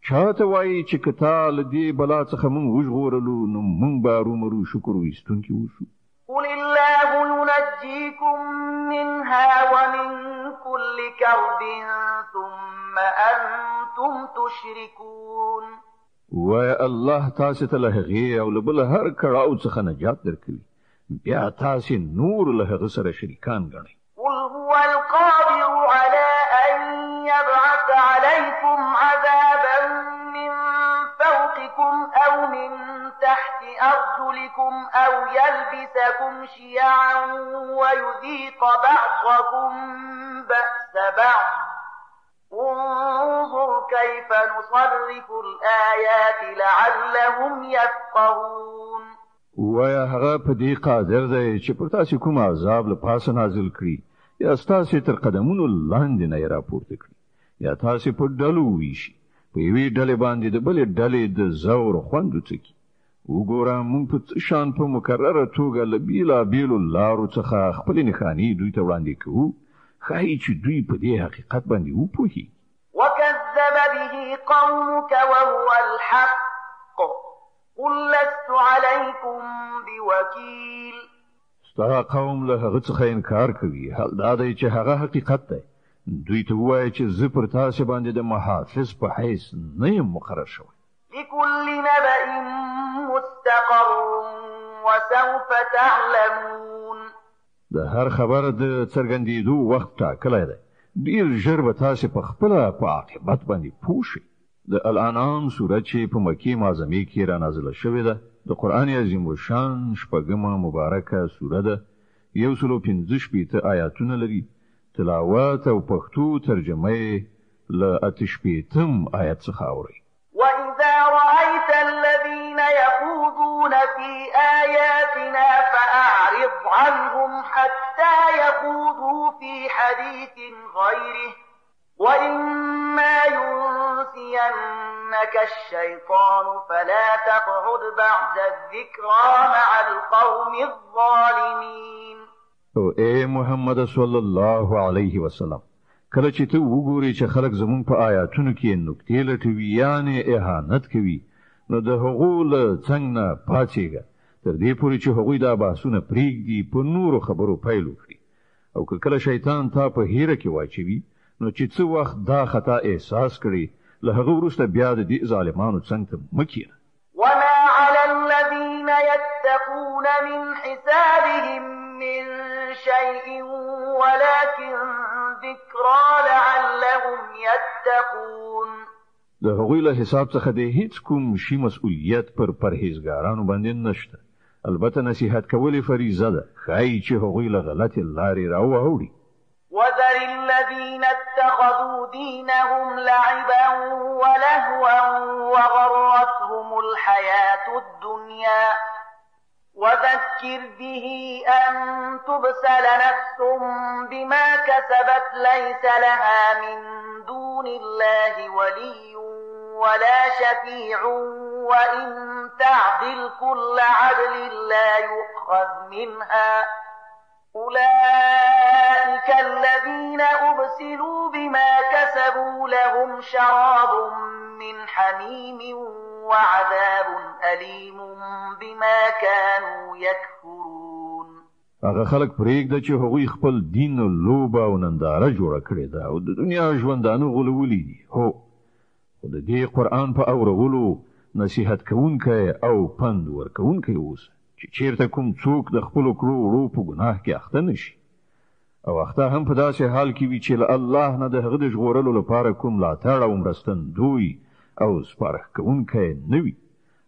چاته وایي چې کتا له دې بلا څخه موږ وژغورلو نو موږ به رومرو شکر ویستونکي اوسو. قل الله ينجيكم منها ومن كل كرب ثم أنتم تشركون. وای الله تاسو ته له هغې او له بل هر کړهو څخه نجات درکوي، بیا تاسو نور له هغه سره شریکان ګڼئ. قل هو القادر على أن يبعث عليكم عذابا من فوقكم أو من تحت أرجلكم أو يلبسكم شيعا ويذيق بعضكم بأس بعض. انظر كيف نصرف الآيات لعلهم يفقهون. ویا هغه په دې قادر دی چې پر تاسو کوم عذاب له پاسه نازل کړي یا تاسو تر قدمونو لاندې نه راپورته کړي یا تاسو په ډلو ویشي په یوې ډلې باندې د بلې ډلې د زور خوند وڅکي. وګوره موږ په شان په مکرره توګه له بیلابیلو لارو څخه خپل نښانې دوی ته وړاندې کوو، ښایي چې دوی په دې حقیقت باندې وپوهیږي. وكذب به قومك وهو الحق قل لست عليكم بوكيل. ستا قوم له هغه څخه انکار کوي، حال دا دی چې هغه حقیقت دی. دوی ته ووایه چې زه پر تاسو باندې د محافظ په حیث نه یم مقرر شوی. لكل نبأ مستقر وسوف تعلمون. د هر خبر د څرګندېدو وخت ټاکلی دی، ډېر ژر به تاسو په خپله په عاقبت باندې پوه شئ. د الانعام سورت چې په مکې معظمې کې را نازله شوې ده د قرآن عظیم الشان شپږمه مبارکه سوره ده، 115 آیاتونه لري. تلاوت او پښتو ترجمه یې له 88 آیت څخه اورئ. وإذا رأيت الذين يخوضون في آياتنا فأعرض عنهم حتى يخوضوا في حديث غيره وإما ينسينك الشيطان فلا تقعد بعد الذكرى مع القوم الظالمين. او اے محمد صلی الله علیه وسلم، کله چې ته وګورې چې خلک زمون په آیاتونو کې نکتې لټوي یعنی اهانت کوي، نو د هغو له څنګ نه پاڅېږه تر دې پورې چې هغوی دا بحثونه پرېږدي په نورو خبرو پیل وکړي. او که کله شیطان تا په هیره کې واچوي نو چې څه وخت دا خطا احساس کړي له هغه وروسته بیا د دې ظالمانو څنګ ته مه کښېنه. وما على الذين يتقون من حسابهم من شيء ولكن ذكرى لعلهم يتقون. د هغوی له حساب څخه د هیڅ کوم شي مسؤلیت پر پرهیزګارانو باندې نشته، البته نصیحت کول فریضه ده، ښایي چې هغوی له غلطې لارې راواوړي. وذر الذين اتخذوا دينهم لعبا ولهوا وغرتهم الحياة الدنيا وذكر به أن تبسل نفس بما كسبت ليس لها من دون الله ولي ولا شفيع وإن تعدل كل عدل لا يؤخذ منها أولئك الذين أبسلوا بما كسبوا لهم شراب من حميم وعذاب أليم بما كانوا يكفرون. هغه خلک پرېږده چې هغوی خپل دین او لوبه او ننداره جوړه کړې ده او د دنیا ژوندانه غولولي دي. هو خو د دې قرآن په اورولو نصیحت کوونکی او پند ورکوونکی اوسه چې چیرته کوم څوک د خپلو کړو وړو په ګناه کې اخته نشي او اخته هم په داسې حال کې وي چې له الله نه د هغه د ژغورلو لپاره کوم ملاتړ او مرستندوی او سپارښتونکی نه وي،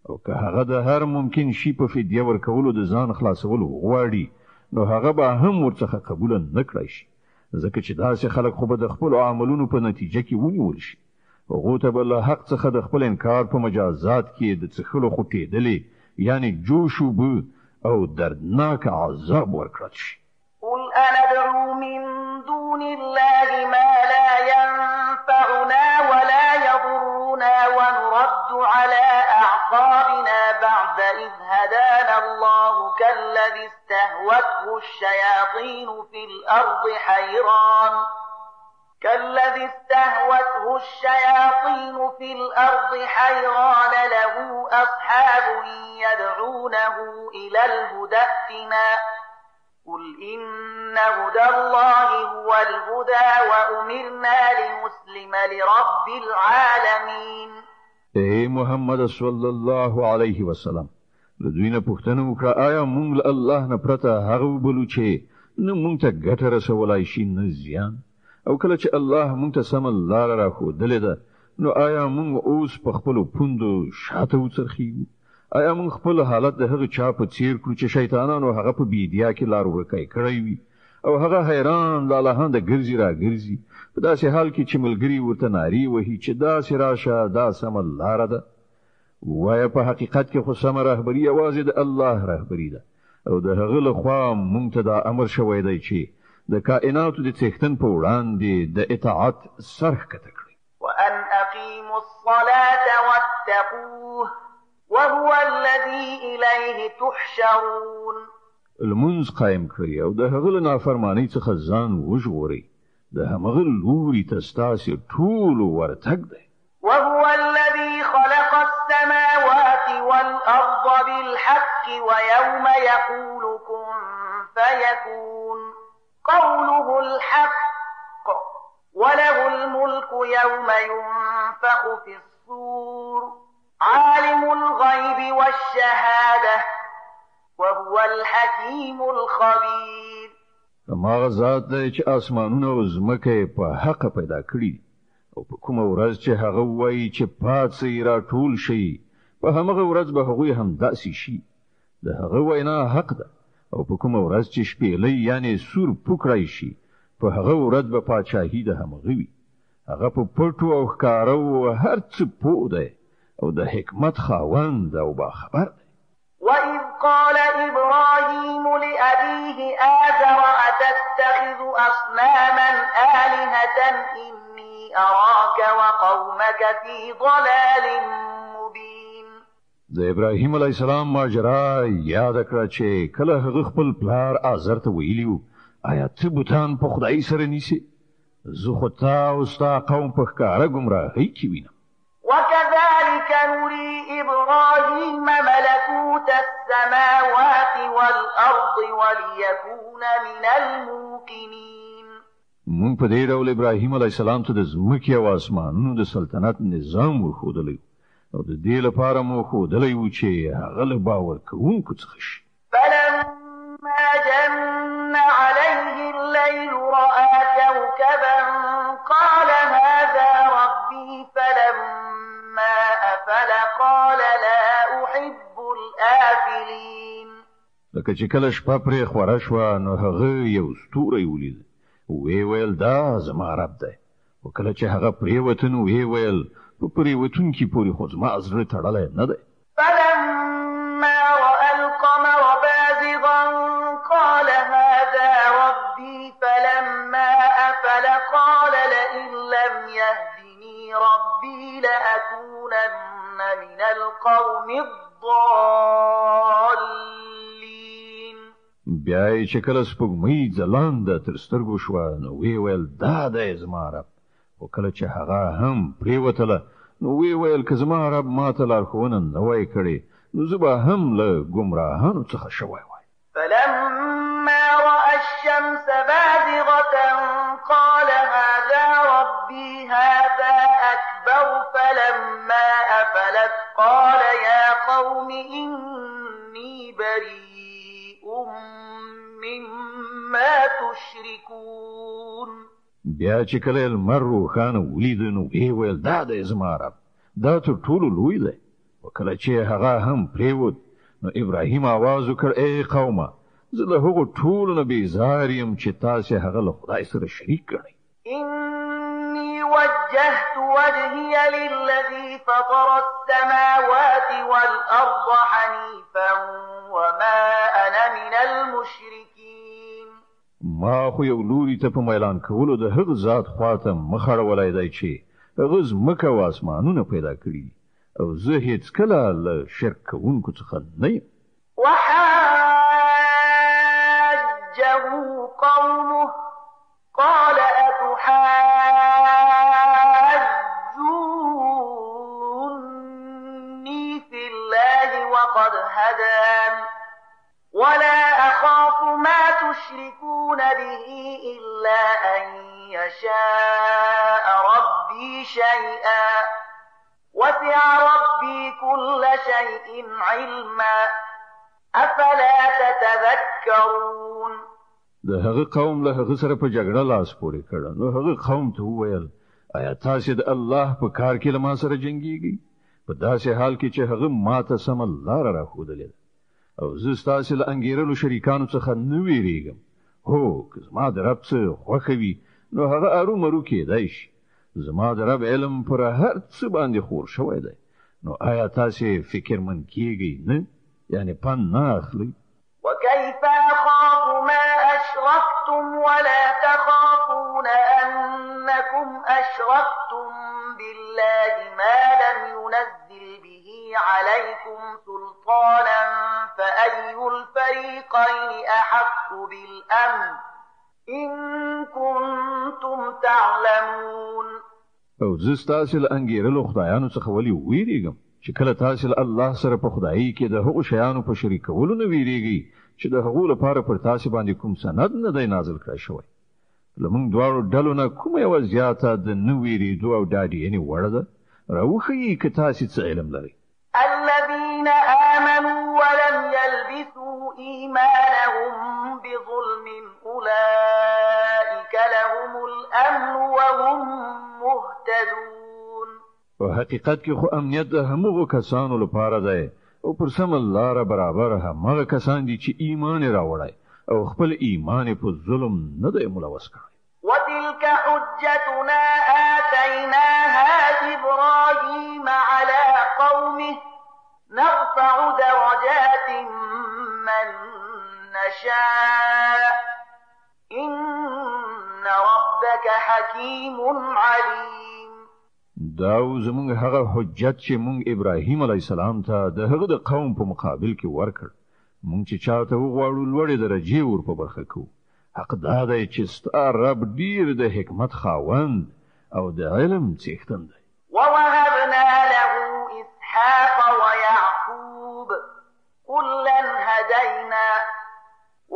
او که هغه د هر ممکن شي په فدیه ورکولو د ځان خلاصولو غواړي نو هغه به هم ورڅخه قبوله نه کړی شي، ځکه چې داسې خلک خو به د خپلو عملونو په نتیجه کې ونیول شي. هغو ته به له حق څخه د خپل انکار په مجازات کې د څښلو خوټېدلې یعنی جوش اوبه او دردناک عذاب ورکړل شي. قل أندعو من دون الله ما لا ينفعنا ولا يضرنا ونرد على أعقابنا بعد إذ هدانا الله كالذي استهوته الشياطين في الأرض حيران له أصحاب يدعونه إلى الهدى ائتنا قل إن هدى الله هو الهدى وأمرنا لنسلم لرب العالمين. اے محمد صلی الله علیه وسلم دوی نه پوښتنه وکړه آیا موږ له الله نه پرته هغه وبلو چې نه موږ ته ګټه رسولای شي نه زیان او کله چې الله موږ ته سم لار راښودلې ده نو آیا موږ اوس په خپلو پوندو شاته وڅرخیږو آیا موږ خپل حالت د هغه چا په څیر کړو چې شیطانانو هغه په بیدیا کې لار ورکای کړی وي او هغه حیران لاله ګرځي را ګرځي په داسې حال کې چې ملګری ورته ناری وهي چې داسې راشه دا سم لار ده وای په حقیقت کې خو سم رهبری یوازې د الله رهبری ده او د هغه له خوا موږ ته دا امر شوی دی چې د کائناتو د څښتن په وړاندې د اطاعت سرخ کته کړی وان اقیموا الصلاة واتقوه وهو الذي الیه تحشرون المنز قائم کړی او د هغه له نافرمانی څخه ځان وژغوري د همغه لوري ته ستاسو ټول ورتګ دی وهو الذي خلق السماوات والأرض بالحق ويوم يقول كن فيكون قوله الحق وله الملك يوم ينفخ في الصور عالم الغيب والشهادة وهو الحكيم الخبير. هماغه ذات دی چې اسمانونه او ځمکه په حق پیدا کړي او په کومه ورځ چې هغه وایي چې پاتې را ټول شي په همغه ورځ به هغه هم داسي شي د هغه وینا حق ده او په کومه ورځ چې شپېلې یعنی سور پکړای شي په هغه ورځ به پاچاهي ده همغه وي هغه په پټو او ښکارو هر څه پوه دی او د حکمت خاوند او با خبر دی. وَإِذْ قَالَ إِبْرَاهِيمُ لِأَبِيهِ آزَرَ أَتَتَّخِذُ أَصْنَامًا آلِهَةً إِنِّي أَرَاكَ وَقَوْمَكَ فِي ضَلَالٍ مُبِينٍ. د ابراهیم علیه السلام ماجرا یاد کړه چې کله هغه خپل پلار آزر ته ویلیو آیا ته بوتان په خدای سره نیسي زه خو تا او ستا قوم په ښکاره ګمراهۍ کې وینم. وكذلك نري إبراهيم ملكوت السماوات والأرض وليكون من الموقنين. مونږ په دې ډول ابراهیم علیه السلام ته د ځمکې او اسمانونو د سلطنت نظام ورښودلی او د دې لپاره مو ښودلی و چې هغه له باور کوونکو څخه شي. فلما جن عليه الليل رأى كوكبا قال هذا ربي فلما أفل قال لا أحب الآفلين. لکه چې کله شپه پرې خوره شوه نو هغه یو ستوری ولید وی ویل دا زما رب دی او کله چې هغه پرېوته نو وی ویل په پرېوتونکي پورې خو زما زړه تړلی نه دی. فلما رأى القمر بازغا قال هذا ربي فلما أفل قال لئن لم يهدني ربي لأكونن من القوم الضالين. بیا یې چې کله سپوږمۍ ځلانده تر سترګو شوه نو وی ویل دا دی زما رب او کله چې هغه هم پرېوتله نو وی ویل که زما رب ما ته لارښوونه نه وای کړې نو زه به هم له ګمراهانو څخه شوی وای. فلما رأى الشمس بازغة قال هذا ربي هذا أكبر فلما أفلت قال يا قوم إني بريء مما تشركون. بیا چې کله لمر روښانه ولید نو وی ویل دا دی زما رب دا تر ټولو لوی دی او کله چې هغه هم پرېوت نو ابراهیم آواز وکړ ای قومه زه له هغو ټولو نه بیزار یم چې تاسې هغه له خدای سره شریک کړئ. إني وجهت وجهي للذي فطر السماوات والأرض حنيفا وما أنا من المشركين. ما خو یو لوري ته په میلان کولو د هغه ذات خواته مخړولای دی چې هغه ځمکه او اسمانونه پیدا کړي او زه هیڅ کله له شرک کوونکو څخه نه یم. وحاجه له قومه قال أتحاجوني في الله وقد هدان ولا أخاف ما تشركون به إلا أن يشاء ربي شيئا وسع ربي كل شيء علما افلا تتذكرون. د هغه قوم له هغه سره په جګړه لاس پورې کړ. نو هغه قوم ته وویل آیا تاسو د الله په کار کې له ما سره جنگيږئ په داسې حال کې چې هغه ماته سم لار راښودلې او زه ستاسو له انګیرلو شریکانو څخه نه ویریږم. هو که زما د رب څه خوښوي نو هغه ارومرو کېدای شي. زما د رب علم پر هر څه باندې خور شوی دی. نو آیا تاسو فکرمن کیږئ نه؟ یعنی پن نه اخلئ؟ وكيف أخاف ما أشركتم ولا تخافون أنكم أشركتم بالله ما لم ينزل به عليكم سلطانا فأي الفريقين أحق بالأمن إن كنتم تعلمون. او زه ستاسو له انګیرلو خدایانو څخه ولې ویریږم چې کله تاسو له الله سره په خدایي کې د هغو شیانو په شریکولو نه ویریږئ چې د هغو لپاره پر تاسو باندې کوم سند نه دی نازل کړی شوی. لمونږ دواړو ډلو نه کومه یوه زیاته د نه ویرېدو او ډاډینې وړ ده؟ راوښیئ که تاسو څه علم لرئ. الذين آمنوا ولم يلبسوا إيمانهم بظلم أولئك لهم الأمن وهم مهتدون. په حقیقت کې خو امنیت د همغو کسانو لپاره دی او پر سمه لاره برابر همغه کسان دي چې ایمان یې راوړی او خپل ایمان یې په ظلم نه دی ملوث کړی. وتلك حجتنا آتيناها إبراهيم على قومه نرفع درجات من نشاء إن ربك حكيم عليم. دا زمونږ هغه حجت چې مونږ ابراهیم علی السلام ته د هغه د قوم په مقابل کې ورکړ. مونږ چې چاته وغواړو لوړې درجې ور په برخه کوو. حق دا دی چې ستا رب ډیر د حکمت خاوند او د علم څښتن دی. ووهبنا له إسحاق ويعقوب كلا هدينا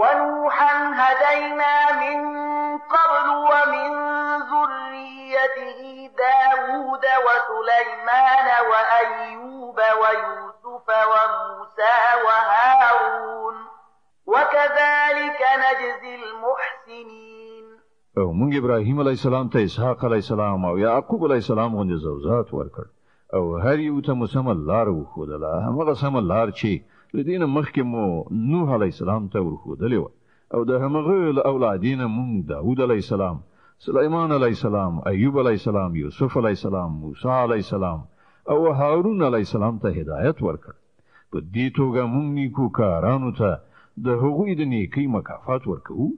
ونوحا هدينا من قبل ومن ذريته داود وسليمان وأيوب ويوسف وموسى وهارون وكذلك نجزي المحسنين. او مونږ ابراهیم علی السلام ته اسحاق علی السلام او یعقوب علی السلام غوندې زوجات ورکړ او هر یو ته مسم لار وښودله. هغه سم لار چې لدین مخکې مو نوح علی السلام ته ورښودلې و او د هغه اولادینه مونږ داود علی السلام، سليمان علی السلام، ایوب علی السلام، یوسف علی السلام، موسی علی السلام او هارون علی السلام ته هدایت ورکړ. په دې توګه مونږ نیکو کارانو ته د هغوی د نیکی مکافات ورکوو.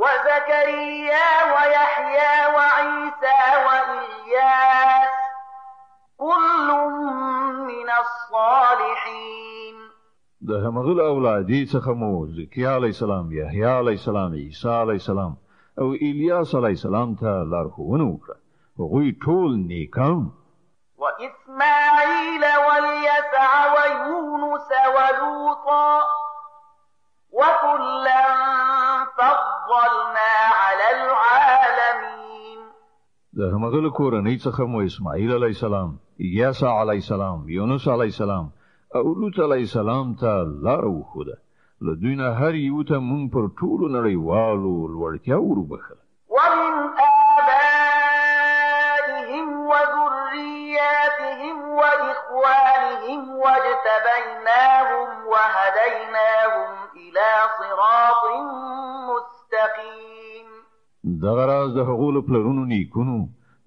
وزكريا ويحيى وعيسى وإلياس كل من الصالحين. د همغه اولادې څخه مو زکریا علی السلام، یحیی علی السلام، عیسی علی السلام او الیاس علی السلام ته لارښوونه وکړه. هغوی ټول نیکان. وإسماعيل واليسع ويونس ولوطا وكلا فضلنا على العالمين. د همغه کورنۍ څخه مو اسماعیل علی السلام، یسع علی السلام، یونس علی السلام او لوط علی السلام ته لار وښوده. له دوی نه هر یو ته مونږ پر ټولو نړیوالو لوړتیا وروبخله. ومن آبائهم وذرياتهم وإخوانهم واجتبيناهم وهديناهم إلى صراط مستقيم. دغه راز د هغو له پلرونو نیکونو،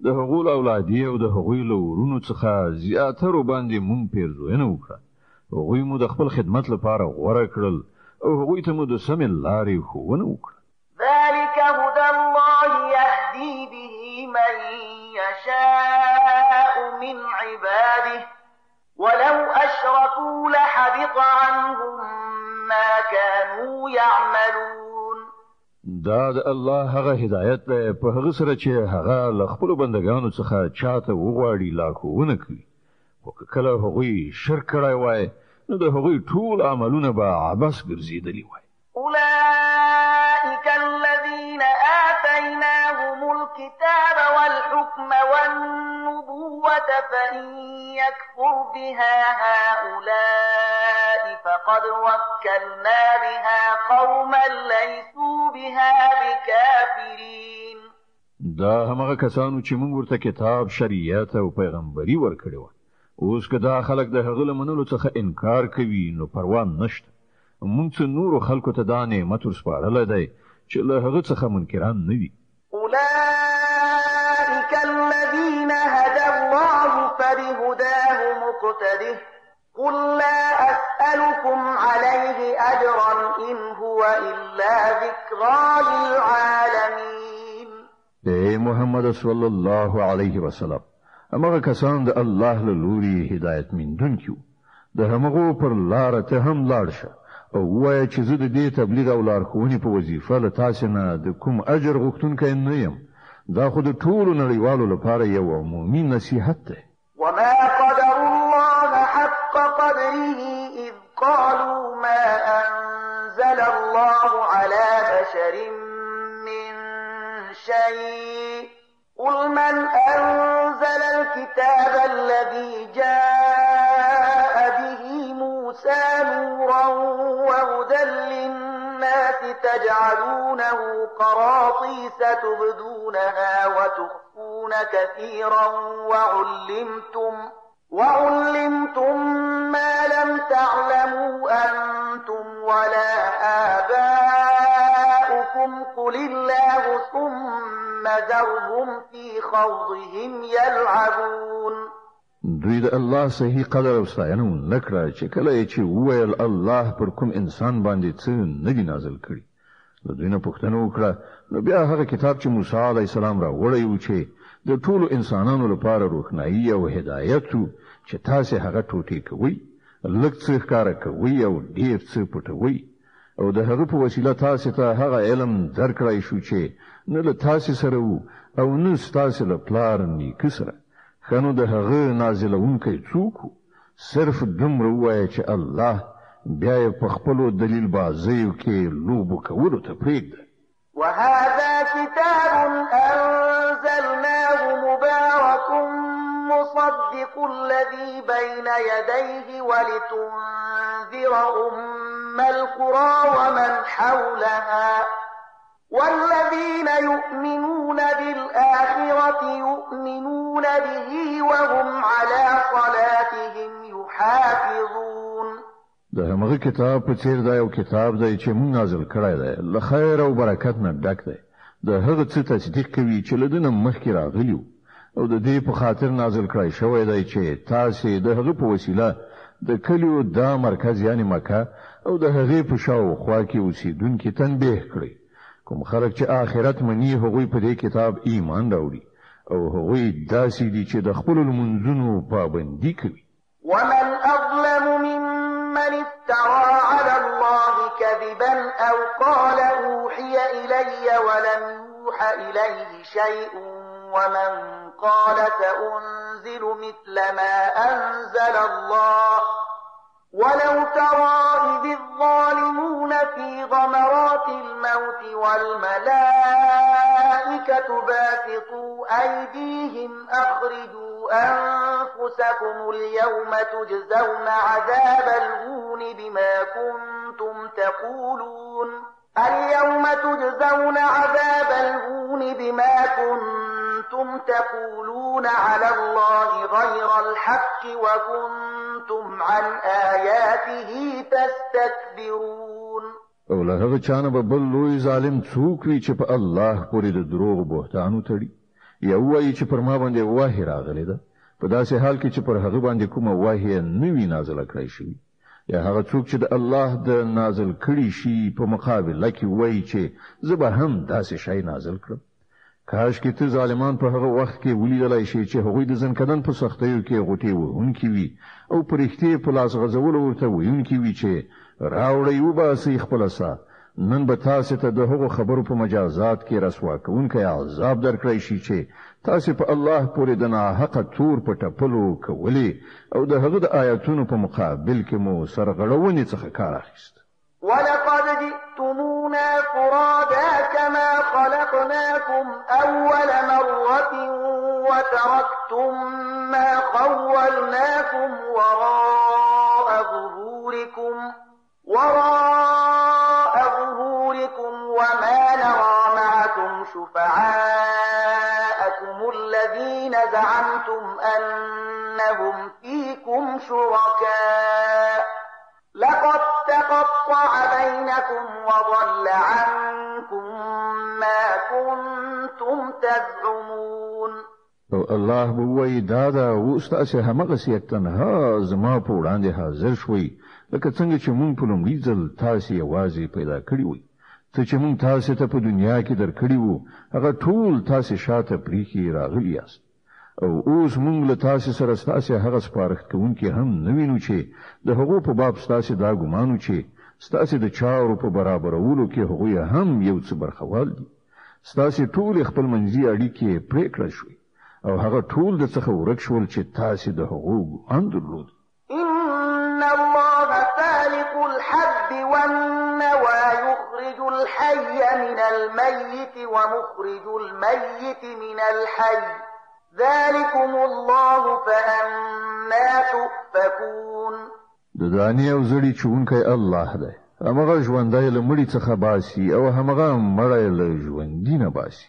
د هغو له اولادې او د هغوی له ورونو څخه زیاترو باندې مونږ پیرزوینه وکړه. هغوی مو د خپل خدمت لپاره غوره کړل او هغوی ته مو د سمې لارې ښوونه وکړه. ذلك هدى الله يهدي به من يشاء من عباده ولو أشركوا لحبط عنهم ما كانوا يعملون. دا د الله هغه هدایت ده په هغه سره چې هغه له خپل بندگانو څخه چاته وغواړي لاکوونه کوي او کله هغوی شرک کړی وای نو د هغوی ټول عملونه به عبث ګرځېدلي وای. أولئك الذين آتيناهم الكتاب والحكم والنبوة فإن يكفر بها هؤلاء فقد وكلنا بها قوما ليسوا بها بكافرين. دا همغه کسانو چې موږ ورته کتاب، شریعت او پیغمبري ورکړي و. اوس که دا خلک د هغه لمنلو څخه انکار کوي نو پروا نشته. موږ څه نور خلکو ته دا نعمت ورسپارلی دی چې له هغه څخه منکران نه وي. أولئك الذين هدى الله فبهداه مقتده قل لا أسألكم عليه أجرا إن هو إلا ذكرى للعالمين. اے محمد صلی الله علیه وسلم، همغه کسان د الله له لوري هدایت میندونکي د همغو پر لار ته هم لاړ شه او وایه چې زه د دې تبلیغ او لارښوونې په وظیفه له تاسې نه د کوم اجر غوښتونکی نه یم. دا خو د ټولو نړیوالو لپاره یو عمومي نصیحت دی. وما قدر الله حق قدره إذ قالوا ما أنزل الله على بشر من شيء قل من أنزل الكتاب الذي جاء به موسى نورا وهدى للناس تجعلونه قراطيس تبدونها وتخفون كثيرا وعلمتم ما لم تعلموا أنتم ولا آباؤكم قل الله ثم ذرهم في خوضهم يلعبون. دوی د الله صحیح قدر او ستاینه نکړه چې کله چې وویل الله پر کوم انسان باندې څه نه دی نازل کړی. د دوی نه پوښتنه وکړه نو بیا هغه کتاب چې موسی علیه السلام را وړی و چې د ټولو انسانانو لپاره روښنايي او هدایت و چې تاسې هغه ټوټې کوئ، لږ څه ښکاره کوئ او ډېر څه پټوئ او د هغه په وسیله تاسې ته هغه علم درکړی شو چې نه له تاسې سره و او نه ستاسې له پلار نیکه سره. خنو د هغه نازلونکی څوک و؟ صرف دومره ووایه چې الله بیا یې په خپلو دلیل بازیو کې لوبو کولو ته پرېږده. وهذا كتاب أنزلناه مبارك مصدق الذي بين يديه ولتنذر أم القرى ومن حولها والذين يؤمنون بالآخرة يؤمنون به وهم على صلاتهم يحافظون. د همغه کتاب په څیر دا یو کتاب دی چې موږ نازل کړی دی، له خیر او برکت نه ډک دی. د هغه څه تصدیق کوي چې له دنه مخکې راغلی او د دې په خاطر نازل کړی شوی دی چې تاسې د هغه په وسیله د کلیو دا مرکز یعنی مکه او د هغې په شاوخوا کې اوسېدونکي تنبیه کړي. کوم خلک چې آخرت مني هغوی په دې کتاب ایمان راوړي او هغوی داسې دي چې د خپلو لمونځونو پابندي کوي. ومن أظلم ممن افترى على الله كذبا أو قال أوحي إلي ولم يوح إليه شيء ومن قال سأنزل مثل ما أنزل الله ولو ترى إذ الظالمون في غمرات الموت والملائكة باسطوا أيديهم أخرجوا أنفسكم اليوم تجزون عذاب الهون بما كنتم تقولون على الله غير الحق وكنتم عن آياته تستكبرون. او له هغه چانه به بل لوی ظالم څوک وي چې په الله پورې د دروغ بهتان وتړي یا وایي چې پر ما باندې وحی راغلی ده په داسې حال کې چې پر هغه باندې کومه وحی نه وي نازله کړی شوی، یا هغه څوک چې د الله د نازل کړي شي په مقابله کې وایي چې زه به هم داسې شی نازل کړم. کاش کې ته ظالمان په هغه وخت کې ولیدلای شي چې هغوی د ځنکدن په سختیو کې غوټې وهونکي وي او پرښتې په لاس غځولو ورته ویونکي وي چې راوړئ وباسئ خپله ساه نن به تاسو ته د هغو خبرو په مجازات کې رسوا کوونکی عذاب درکړی شي چې تاسو په الله پورې د ناحقه تور په ټپلو کولې او د هغه د آیاتونو په مقابل کې مو سرغړونې څخه کار اخیست. ولقد جئتمونا فرادا كما خلقناكم أول مرة وتركتم ما خولناكم وراء ظهوركم وما نرى معكم شفعاءكم الذين زعمتم أنهم فيكم شركاء لقد تقطع بينكم وضل عنكم ما كنتم تزعمون. الله بووی دادا وستاسه همغه سیت تنها زما په وړاندې حاضر شوي لکه څنګه چې مونږ په لومړي ځل تاسو یوازې پیدا کړی وي. څه چې مونږ تاسو ته په دنیا کې درکړی وو هغه ټول تاسو شاته پریخي راغلی یاست او اوس مونږ له تاسو سره تاسو هغه سپارښت کوونکی هم نه وینو چې د هغو په باب تاسو دا ګمانو چې تاسو د چارو په برابرولو کې هغوی هم یو څه برخوال دي. تاسو ټول خپل منځي اړیکې پرې کړل شوي او هغه ټول د څخه ورک شول چې تاسو د هغو ګمان درلود. إن الله فالق الحب والنوى يخرج الحي من الميت ومخرج الميت من الحي ذلكم الله فأنا تؤفكون. د دانی او زړی چونکای الله دی. هغه ژوندای له مړي څخه باسي او هغه مړی له ژوندۍ نه باسي.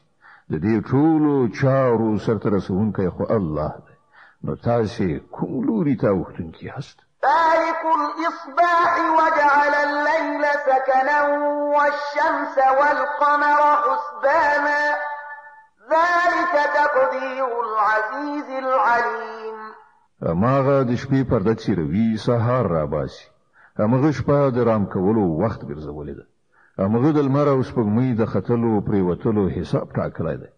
د دې ټولو چارو سرته رسونکی خو الله دی. نو تاسو کوم لوري ته وختونکي یاست؟ فالق الإصباح وجعل الليل سكنا والشمس والقمر حسبانا ذلك تقدير العزيز العليم. اماغه د شپې پرده چیروي سهار را باسي. امغه شپه د رام کولو وخت ګرځولې ده. امغه د لمر او سپوږمۍ د خطلو پریوتلو حساب ټاکلی دی.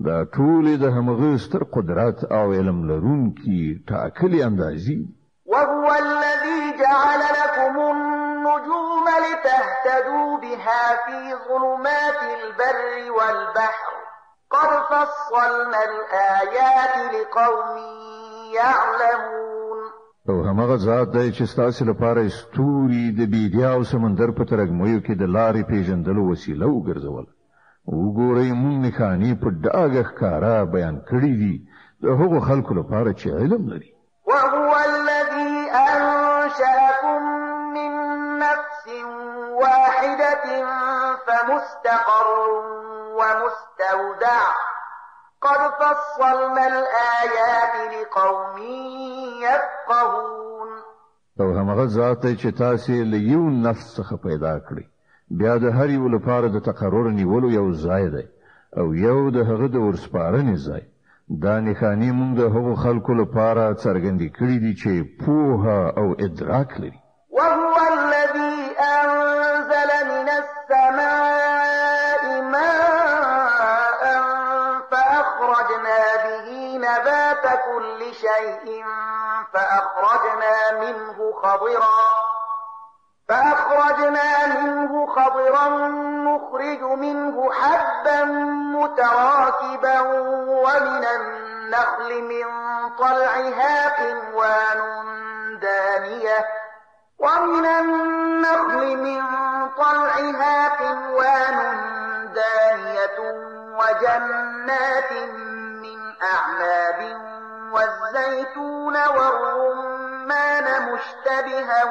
دا ټول د همغه ستر قدرت او علم لرونکي ټاکلي اندازي. وهو الذي جعل لكم النجوم لتهتدوا بها في ظلمات البر والبحر قد فصلنا الآيات لقوم يعلمون. او همغه ذات دی چې تاسو لپاره ستوري د بیدیا او سمندر په ترګمویو کې د لارې پیژندلو وسیله وګرځول. وګورئ مونږ نښانې په ډاګه ښکارا بیان کړی دي د هغو خلکو لپاره چې علم لري. وهو الذي أنشأكم من نفس واحدة فمستقر ومستودع قد فصلنا الآيات لقوم يفقهون. او همغه ذات دی چې تاسو له یو نفس څخه پیدا کړی بیا د هر یو لپاره د تقرر نیولو یو ځای دی او یو د هغه د ورسپارنې ځای. دا نښانې موږ د هغو خلکو لپاره څرګندې کړې دي چې پوهه او ادراک لري. وهو الذي أنزل من السماء ماء فأخرجنا به نبات كل شيء فأخرجنا منه خضرا نخرج منه حبا متراكبا ومن النخل من طلعها قنوان دانية وجنات من أعناب والزيتون والرمان مشتبها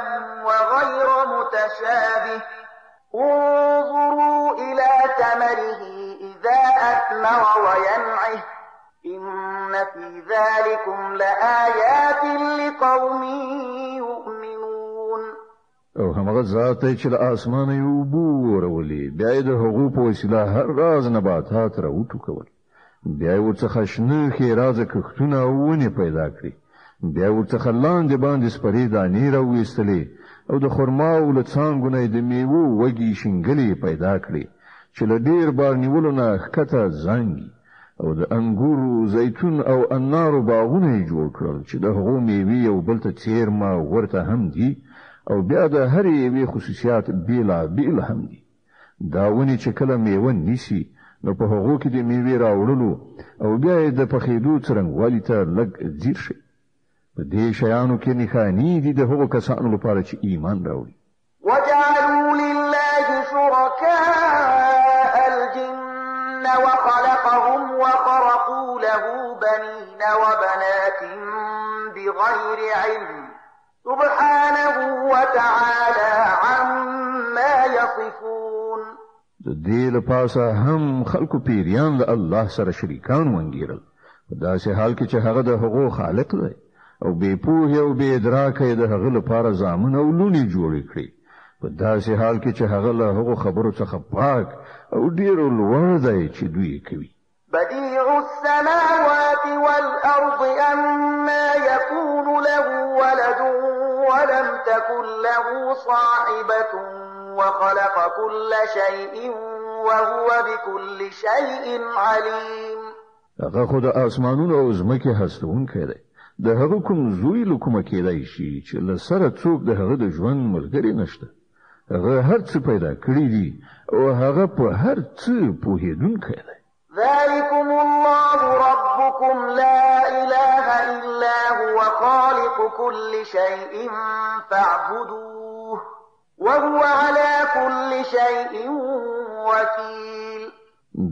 وغير متشابه انظروا إلى ثمره إذا أثمر وينعه إن في ذلكم لآيات لقوم يؤمنون. او همغه ذات چې له اسمانه یو بو ورولي بیا د هغو په وسیله هر راز نباتات راوټوکول بیا ورڅخه شنه خیرازه کښتونه ونی پیدا کړی بیا ورڅخه لاندې باندې سپری دانی راوېستلې او د خرما او لڅانګونه د میوه وږي شنګلې پیدا کړې چې له ډیر بار نیولو نه ښکته زنګي او د انګورو زیتون او انارو باغونه جوړ کړل چې د هغو میوې او بل ته چیرما ورته هم دي او بیا د هر یوې خصوصیات بیل هم دي. دا ونی چې کله میوه نیسی نو په هغو کې د میوې راوړلو او بیا یې د پخېدو څرنګوالي ته لږ ځیر شي. په دې شیانو کې نښانې دي د هغو کسانو لپاره چې ایمان راوړي. وجعلوا لله شركاء الجن وخلقهم وخرقوا له بنين وبنات بغير علم سبحانه وتعالى عما يصفون. د دې لپاره هم خلکو پیریان له الله سره شریکان وانګیرل په داسې حال کې چې هغه د هغو خالق دی او بے پوهه او بے ادراکه د هغه لپاره ځامن او لونی جوړ کړي په داسې حال کې چې هغه له هغو خبرو څخه پاک او ډیر لوړ دی چې دوی کوي. بديع السماوات والأرض أما يكون له ولد ولم تكن له صاحبة وخلق كل شيء وهو بكل شيء عليم. هغه خو د اسمانونو او ځمکې هستونکی دی. د هغه کوم زوی له کومه کېدای شي چې له سره څوک د هغه د ژوند ملګری نشته. هغه هر څه پیدا کړی دی او هغه په هر څه پوهیدونکی دی. ذلكم الله ربكم لا إله إلا هو خالق كل شيء فاعبدوه وهو على كل شيء وكيل.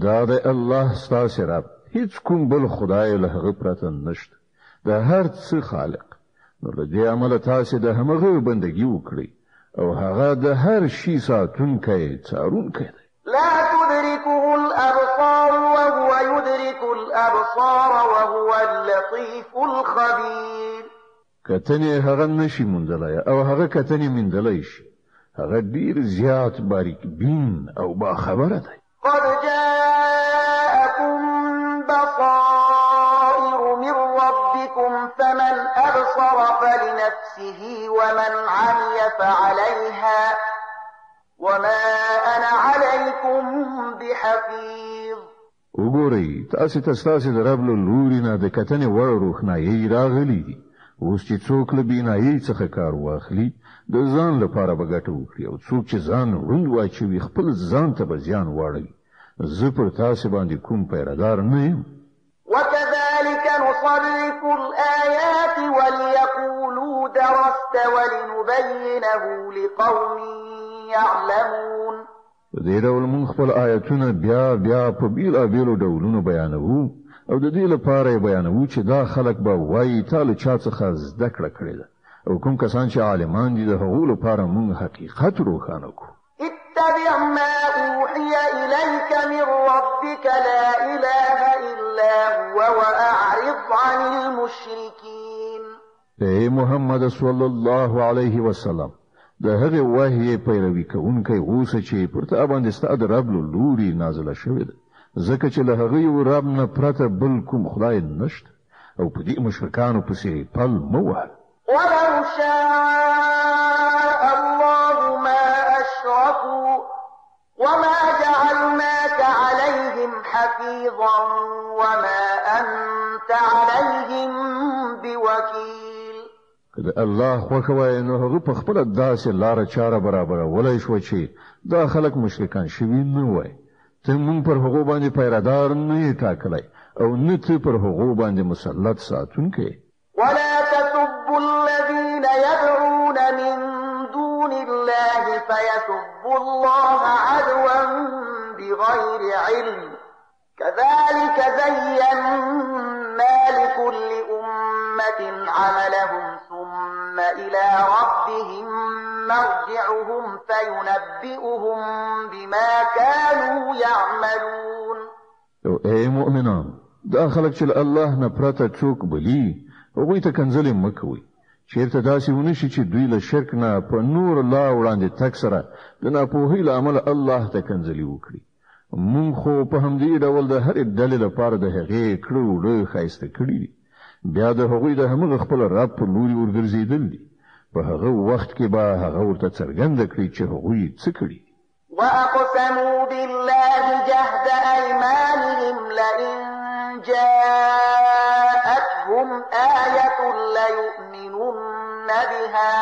دا د الله ستاسو رب هیڅ کوم بل خدای له هغه پرته نشته. د هر څه خالق نو له دې عمله تاسو د همغه بندګي وکړئ او هغه د هر شي ساتونکی څارونکی دی. لا تدركه الأبصار وهو يدرك الأبصار وهو اللطيف الخبير. کتنې هغه نشي موندلای او هغه کتنې موندلای شي. هغه ډیر زیات باریک بین او با خبره دی. قد جاءكم بصائر من ربكم فمن أبصر فلنفسه ومن عمي فعليها وما أنا عليكم بحفيظ. وګورئ تاسو د رب له لوري نه د کتنې وړ روښنايي راغلي دي. اوس چې څوک له بینایي څخه کار واخلي د ځان لپاره به ګټه وکړي او څوک چې ځان روند واچوي خپل ځان ته به زیان واړوي. زه پر تاسو باندې کوم پیردار نه یم. وكذلك نصرف الآيات وليقولوا درست ولنبينه لقوم يعلمون. دې ډول موږ خپل آیاتونه بیا په بیلابیلو ډولونو بیانوو او د دې لپاره بیانوو چې دا خلک به وایي تاسو چا څخه زده کړه کړې ده او کوم کسان چې عالمان دي د هغو لپاره موږ حقیقت روښانه کوو. اتبع ما أوحي إليك من ربك لا إله إلا هو وأعرض عن المشركين. اے محمد صلی الله علیه وسلم د هغه وحی پیروي کوونکی اوسه چې پر تا باندې ستاسو رب له لوري نازله شوی ده ځکه چې له هغه یو رب نه پرته بل کوم خدای نشته او په دې مشرکانو پسې پل مو وهل. ولو شاء الله ما أشركوا وما جعلناك عليهم حفيظا وما أنت عليهم بوكيل. کله الله خوښوي نو هغه په خپل داسې لار چاره برابر ولای شو چې دا خلک مشرکان شوي نه وای. ته مونږ پر هغه باندې پیرادار نه ټاکلای او نه ته پر هغه باندې مسلط ساتونکې. ولا تسبوا الذين يدعون من دون الله فيسبوا الله عدوا بغير علم كذلك زينا لكل أمة عملهم ثم إلى ربهم مرجعهم فينبئهم بما كانوا يعملون. اے مؤمنان دا خلک چې الله نه پرته څوک بلی هغوی ته کنځلې مکوئ. چیرته داسې ونشي چې دوی له شرک نه په نور الله وړاندې تک سره د ناپوهۍ له امله الله ته کنځلې وکړي. مونږ خو په همدې ډول د هرې ډلې لپاره د هغې کړو وړه ښایسته کړي دي. بیا د هغوی د همغه خپل رب په لوري ورګرځېدل دي. په هغه وخت کې به هغه ورته څرګنده کړي چې هغوی څه کړي. وأقسموا بالله جهد أيمانهم لئن جاءتهم آية ليؤمنن بها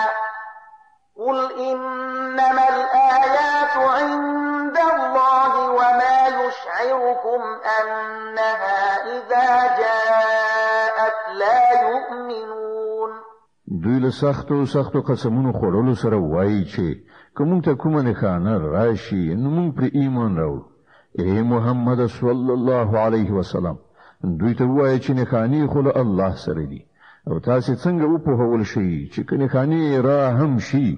قل إنما الآيات عند نعركم أنها إذا جاءت لا يؤمنون دوی له سختو قسمونو خوړلو سره وایي چې کوم ته کومه نښانه راشي نو موږ پر ایمان راوړو. اے محمد صلی الله علیه وسلم دوی ته وایي چې نښانې خو له الله سره دي او تاسو څنګه وپوهول شئ چې نښانې را هم شي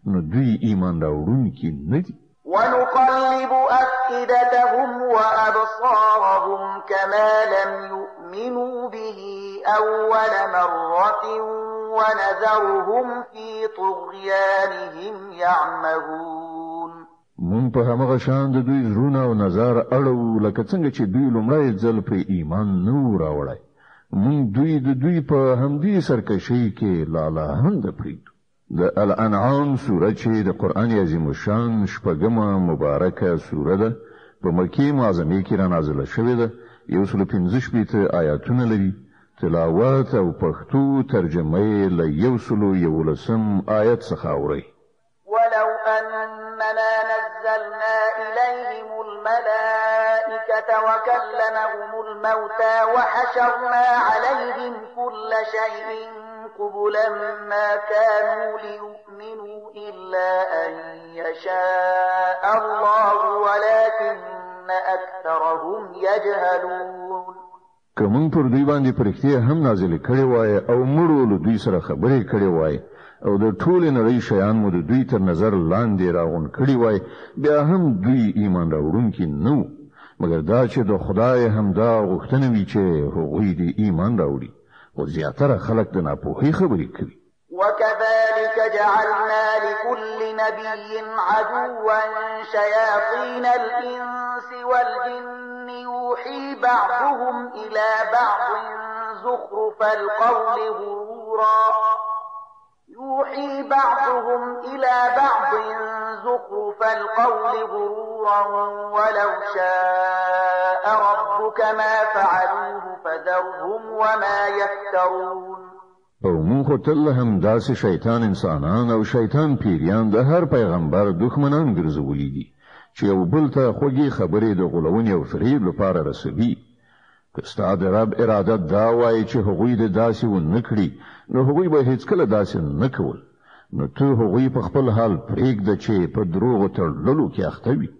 نو دوی ایمان راوړونکي نه دي. ونقلب أفئدتهم وأبصارهم كما لم يؤمنوا به أول مرة ونذرهم في طغيانهم يعمهون. مون په هغه شان د دوی زړونه او نظر اړو لکه څنګه چې دوی لومړی ځل په ایمان نو راوړی. مون دوی په همدې سرکشي کې لاله هند پریږدو. د الانعام سوره چې د قران عظیم شان شپږمه مبارکه سوره ده په مکه معظمه کې را نازله شوې ده. 115 آیاتونه لري. تلاوت او پښتو ترجمه یې له 111 آیت څخه اوري. ولو أننا نزلنا إليهم الملائكة وكلمهم الموتى وحشرنا عليهم كل شيء قبلا ما كانوا ليؤمنوا إلا أن يشاء الله ولكن أكثرهم يجهلون. کوم پر دوی باندې پرختیا هم نازل کړي وای او مړو له دوی سره خبرې کړي وای او د ټول نړۍ شیان مو د دوی تر نظر لاندې راغون کړي وای بیا هم دوی ایمان راوړونکي نو مګر دا چې د خدای همدا غوښتنه وی چې هغوی دې ایمان راوړي او زیاتره خلک د ناپوهۍ خبرې کوي. وكذلك جعلنا لكل نبي عدوا شياطين الإنس والجن يوحي بعضهم إلى بعض زخرف القول غرورا ولو شاء ربك ما فعلوه فذرهم وما يفترون. او مون تل هم داسې شیطان انسانان او شیطان پیریان د هر پیغمبر دښمنان ګرځولي دي چې یو بل ته خوږی خبرې د غولونې او فریب لپاره رسوي. که ستاسو د رب اراده دا وایي چې هغوی د داسې و نه کړي نو هغوی به هیڅ کله داسې نه کول. نو ته هغوی په خپل حال پرېږده چې په دروغو تړلو کې اخته وي.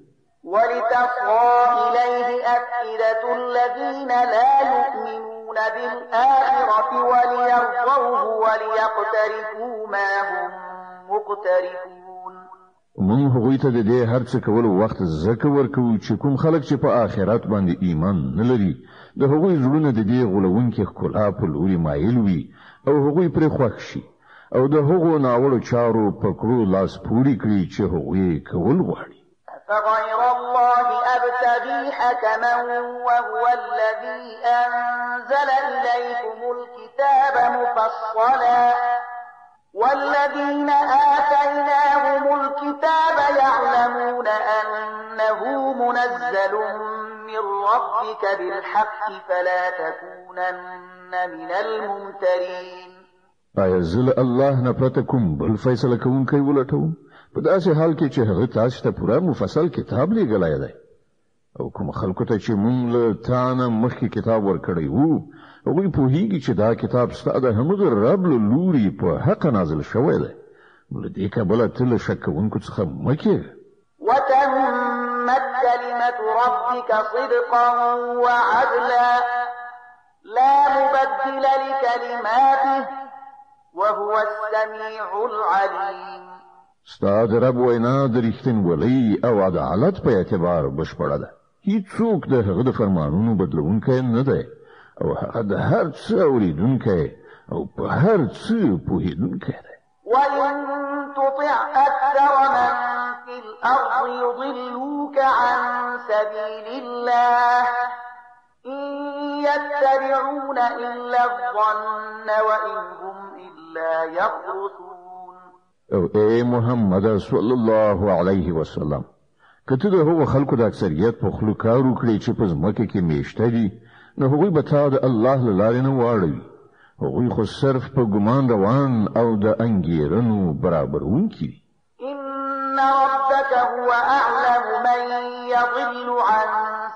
ولتصغى إليه أفئدة الذين لا يؤمنون بالآخرة وليرضوه وليقترفوا ما هم مقترفون. مون هغوی ته د دې هر څه کولو وخت زکه ورکو چې کوم خلک چې په آخرت باندې ایمان نه لري د هغوی زړونه د دې غولونکي ښکلا په لوري مایل وي او هغوی پرې خوښ شي او د هغو ناوړو چارو په کړو لاس پوري کړي چې هغوی کول غواړي. فغير الله أبتغي حكما وهو الذي أنزل إليكم الكتاب مفصلا والذين آتيناهم الكتاب يعلمون أنه منزل من ربك بالحق فلا تكونن من الممترين. آیا زل الله نه پرته کوم بل فیصله کوونکی ولټوم په داسې حال کې چې هغه تاسو ته پوره مفصل کتاب لېږلی دی او کوم خلکو ته چې مونږ له تانه مخکې کتاب ورکړی وو هغوی پوهیږي چې دا کتاب ستا د همغه رب له لوري په حق نازل شوی دی. نو له دې کبله ته له شک کوونکو څخه مه کېږه. وتمت كلمة ربك صدقا وعدلا لا مبدل لكلماته وهو السميع العليم. ستا د رب وینا د رښتینولۍ او عدالت په اعتبار بشپړه ده. هیڅوک د هغه د فرمانونو بدلونکی نه دی او هغه د هر څه اوریدونکی او په هر څه پوهیدونکی دی. وإن تطع أكثر من في الأرض يضلوك عن سبيل الله إن يتبعون إلا الظن وإن هم إلا يخرصون. او اے محمد صلی الله علیه وسلم کته د هغو خلکو د اکثریت په خلو کار وکړي چې په ځمکه کې میشته دي نو هغوی به تا د الله له لارې نه واړوي. هغوی خو صرف په ګمان روان او د انګیرنو برابرونکي دي. إن ربك ربك هو أعلم من يضل عن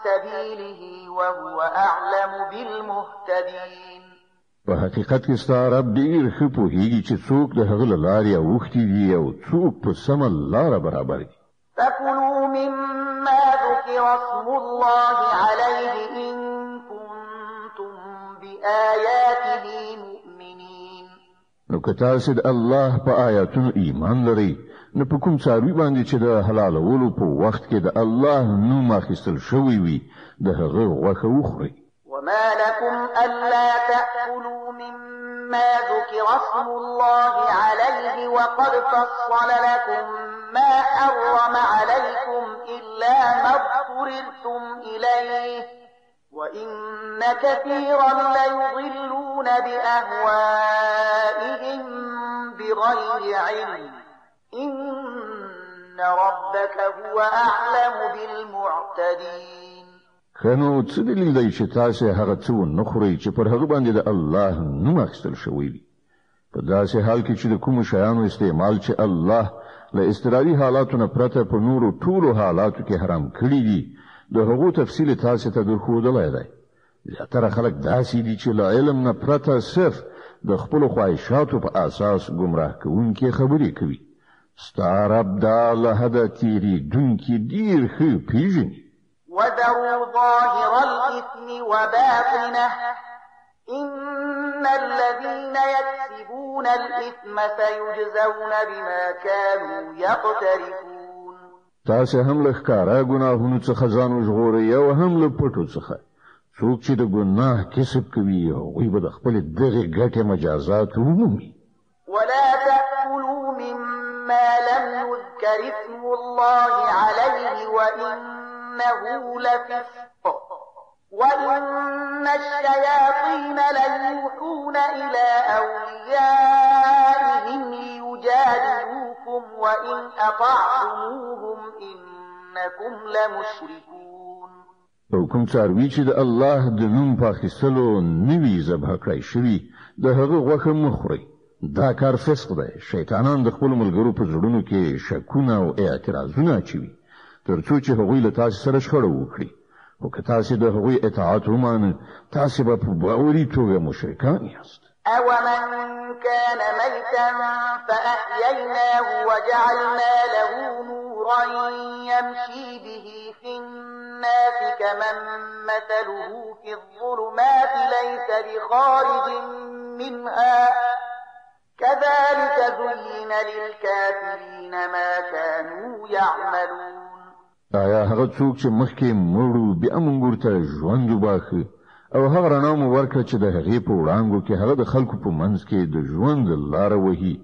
سبيله وهو أعلم بالمهتدين. په حقیقت کې ستا رب ډیر ښه پوهیږي چې څوک د هغه لارې اوښتي دي او څوک په سمه لاره برابر دي. فكلوا مما ذكر اسم الله عليه إن كنتم بآياته مؤمنين. نو که تاسو د الله په آیاتونو ایمان لرئ نو په کوم څاروي باندې چې د حلالولو په وخت کې د الله نوم اخیستل شوی وي د هغه غوښه وخورئ. وما لكم ألا تأكلوا مما ذكر اسم الله عليه وقد فصل لكم ما حرم عليكم إلا ما اضطررتم إليه وإن كثيرا ليضلون بأهوائهم بغير علم إن ربك هو أعلم بالمعتدين. خنو څه دلیل دی چې تاسو هغه څه نه خورئ چې پر هغه باندې د الله نوم اخیستل شوی وي په داسې حال کې چې د کوم شیانو استعمال چې الله له استراري حالاتو نه پرته په نورو ټولو حالاتو کې حرام کړی دي د هغو تفصیل تاسو ته درښودلی دی. زیاتره خلک داسې دي چې له علم نه پرته صرف د خپل خواهشاتو په اساس گمراه کوونکې خبرې کوي. ستا رب دا له حده تېرېدونکي ډېر ښه پیژني. وذروا ظاهر الإثم وباطنه إن الذين يكسبون الإثم سيجزون بما كانوا يقترفون. تاسو هم له ښکارا ګناهونو څخه ځان وژغورئ او هم له پټو څخه. څوک چې د ګناه کسب کوي هغوی به د خپلې دغې ګټې مجازات ومومي. ولا تأكلوا مما لم يذكر اسم الله عليه وإنه لفسق وإن الشياطين ليوحون إلى أوليائهم ليجادلوكم وإن أطعتموهم إنكم لمشركون. او کوم څاروي چې د الله د نوم په اخیستلو نوي ذبح کړی شوي د هغه غوښه مه خورئ. دا کار فسق دی. شیطانان د خپلو ملګرو په زړونو کې شکونه او اعتراضونه اچوي تر څو چې هغوی له تاسو سره شخړه وکړي. خو که تاسو د هغوی اطاعت ومنئ تاسو به په باوري توګه مشرکان یاست. أَوَمَنْ كَانَ مَيْتًا فَأَحْيَيْنَاهُ وَجَعَلْنَا لَهُ نُورًا يَمْشِي بِهِ فِي النَّاسِ كَمَنْ مَثَلُهُ فِي الظُّلُمَاتِ لَيْسَ بِخَارِجٍ مِنْهَا كَذَلِكَ زُيِّنَ لِلْكَافِرِينَ مَا كَانُوا يَعْمَلُونَ. آیا هغه څوک چې مخکې مړو بیا موږ ورته ژوند وباخه او هغه رڼا مو ورکړه چې د هغې په وړانګو کې هغه د خلکو په منځ کې د ژوند لاره وهي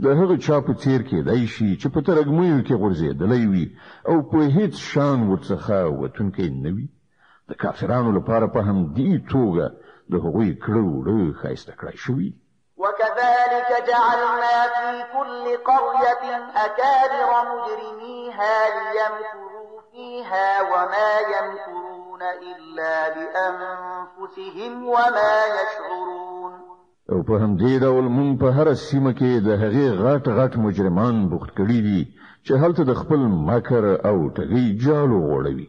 د هغه چا په څیر کېدای شي چې په ترږمیو کې غورځېدلی وي او په هیڅ شان ورڅخه وتونکی نه وي. د کافرانو لپاره په همدې توګه د هغوی کړه وړه ښایسته کړی شوي. وكذلك جعلنا في كل قرية أكابر مجرميها ليمكروا فيها وما يمكرون إلا بأنفسهم وما يشعرون. او په همدې ډول مونږ په هر سیمه کې د هغې غټ مجرمان بوخت کړي دي چې هلته د خپل مکر او ټګۍ جالو غوړوي.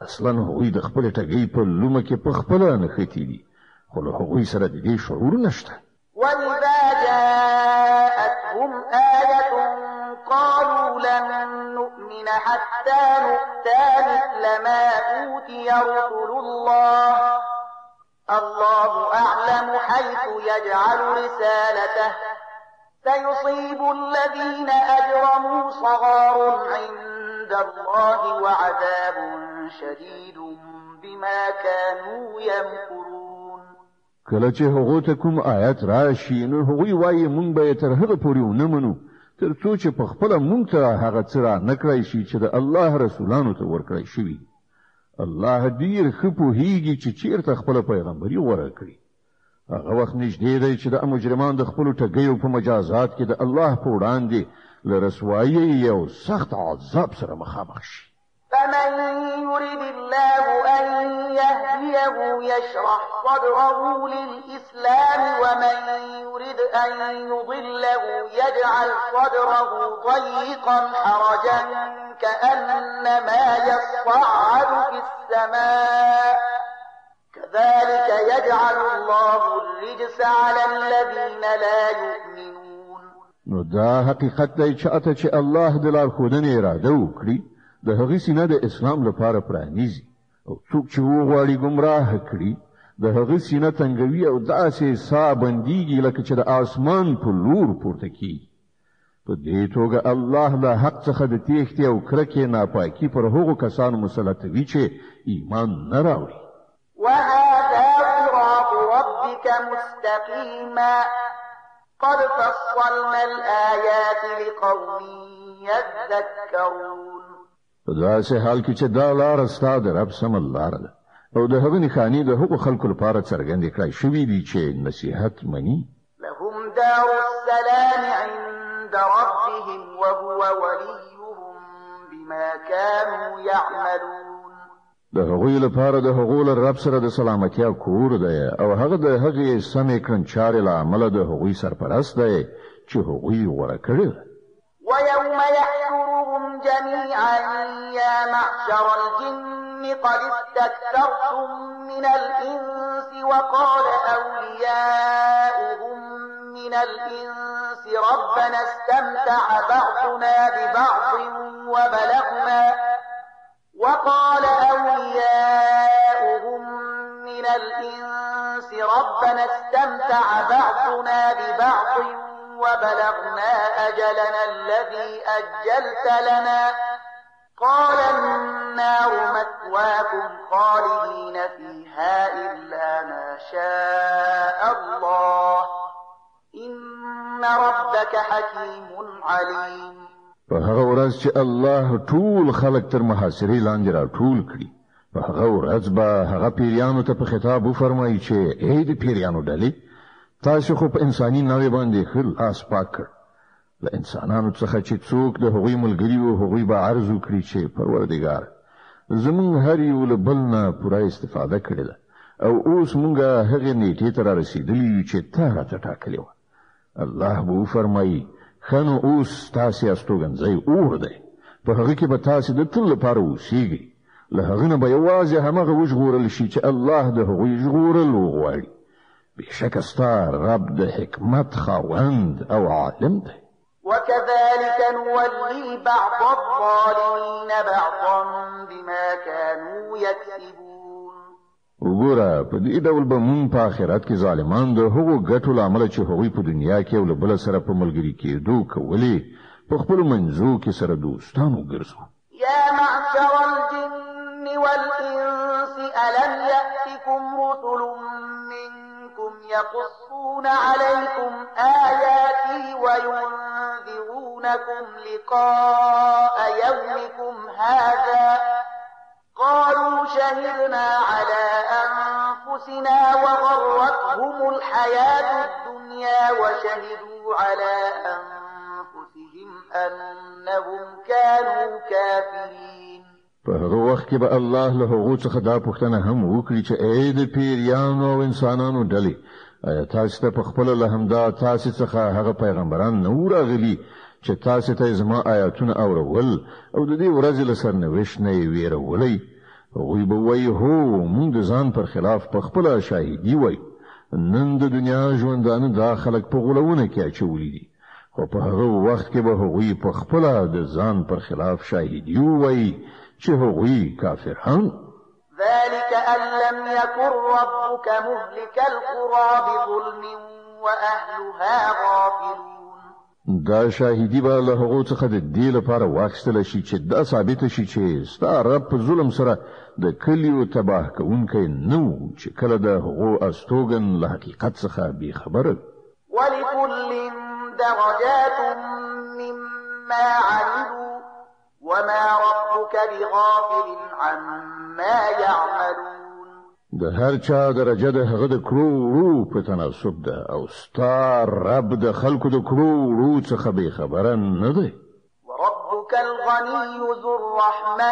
اصلا هغوی د خپل ټګۍ په لومه کې په خپله نښتي دي خو له هغوی سره د دې شعور نشته. وَإِذَا جَاءَتْهُمْ آيَةٌ قَالُوا لَن نُّؤْمِنَ حَتَّىٰ نُؤْتَىٰ مِثْلَ مَا أُوتِيَ رُسُلُ اللَّهِ اللَّهُ أَعْلَمُ حَيْثُ يَجْعَلُ رِسَالَتَهُ سَيُصِيبُ الَّذِينَ أَجْرَمُوا صَغَارٌ عِندَ اللَّهِ وَعَذَابٌ شَدِيدٌ بِمَا كَانُوا يَمْكُرُونَ. کله چې هغه ته کوم آیت راشي نو هغوی وایي مونږ به تر هغه پورې ونه منو تر څو چې په خپل مونږ ته هغه څه را نکړای شي چې د الله رسولانو ته ورکړای شوی. الله ډیر ښه پوهیږي چې چیرته خپل پیغمبري غوره کړي. هغه وخت نږدې دی چې د مجرمان د خپل ټګیو په مجازات کې د الله په وړاندې له رسوایي یو سخت عذاب سره مخامخ شي. فمن يرد الله أن يهديه يشرح صدره للإسلام ومن يرد أن يضله يجعل صدره ضيقا حرجا كأنما يصعد في السماء كذلك يجعل الله الرجس على الذين لا يؤمنون. نو دا حقیقت دی چې الله د لارښودنې اراده وکړي د هغې سینه د اسلام لپاره پرانیزي او څوک چې وغواړي ګمراه کړي د هغې سینه تنګوي او داسې ساه بندیږي لکه چې د آسمان په لور پورته کیږي. په دې توګه الله له حق څخه د تېښتې او کرکې ناپاکي پر هغو کسانو مسلطوي چې ایمان نه راوړي. وهذا صراط ربك مستقيما قد فصلنا الآيات لقوم يذكرون. په داسې حال کې چې دا لاره ستا د رب سمه لاره ده او د هغه نښانې د هغو خلکو لپاره څرګندې کړای شوي دي چې نصیحت مني. لهم دار السلام عند ربهم وهو وليهم بما كانوا يعملون. د هغوی لپاره د هغو له رب سره د سلامتیا کور دی او هغه د هغې سمې کړنچارې له امله د هغوی سرپرست دی چې هغوی غوره کړی ده. ويوم يحشرهم جميعا يا معشر الجن قد استكثرتم من الإنس وقال أولياؤهم من الإنس ربنا استمتع بعضنا ببعض وبلغنا أجلنا الذي أجلت لنا قال النار مثواكم خالدين فيها إلا ما شاء الله إن ربك حكيم عليم. په هغه ورځ چې الله ټول خلق تر محاصرې لاندې را ټول کړي په هغه ورځ به هغه پیریانو ته په خطاب وفرمایي چې اې د پیریانو ډلې تاسو خو په انساني نوې باندې خل لاس پاک کړ له انسانانو څخه چې څوک د هغوی ملګري او هغوی به عرض وکړي چې پروردګار زمون هر یو له بل نه پوره استفاده کړې ده او اوس مونږه هغه نیټې ته را رسیدلی چې تا راته ټاکلې وه. الله به وفرمایي خنو اوس تاسو استوګنځي اور دی په هغه کې به تاسو د تل لپاره اوسېږئ له هغه نه به یوازې همغه وژغورل شي چې الله د هغوی ژغورل وغواړي. بشک ستا رب د حکمت خاوند او عالم دی. وكذلك نولي بعض الظالمين بعضا بما كانوا يكسبون. وګوره په دې ډول به مونږ په آخرت کې ظالمان د هغو ګټو له امله چې هغوی په دنیا کې له بل سره په ملګري کېدو کولې په خپلو منځو کې سره دوستان وګرځو. يا معشر الجن والإنس ألم يأتكم رسل منكم يقصون عليكم آياتي وينذرونكم لقاء يومكم هذا قالوا شهدنا على أنفسنا وغرتهم الحياة الدنيا وشهدوا على أنفسهم أنهم كانوا كافرين. په هغه وخت کې به الله له هغو څخه دا پوښتنه هم وکړي چې ای د پیریانو او انسانانو ډلې آیا تاسو ته په خپله له همدا تاسو څخه هغه پیغمبران نه وراغلي چې تاسو ته زما آیاتونه اورول او د دې ورځې له سرنوشت نه یې ویرولئ؟ هغوی به وایي هو موږ د ځان پر خلاف په خپله شاهدي وایو. نن د دنیا ژوندانه دا خلک په غولونه کې اچولي دي خو په هغه وخت کې به هغوی په خپله د ځان پر خلاف شاهدي وایي چې هغوی کافران. ذلك أن لم يكن ربك مهلك القرى بظلم وأهلها غافلون. دا شاهدی به له هغو څخه د دې لپاره واخیستل شي چې دا ثابت شي چې ستا رب په ظلم سره د کلیو تباه کوونکی نه و چې کله د هغو استوګن له حقیقت څخه بې خبره. ولكل درجات مما عملوا وما ربك بغافل عما يعملون. د هر چا درجه د هغه د کړو په تناسب ده او ستا رب د خلکو د کړو څخه به خبره نه ده. وربك الغني ذو الرحمة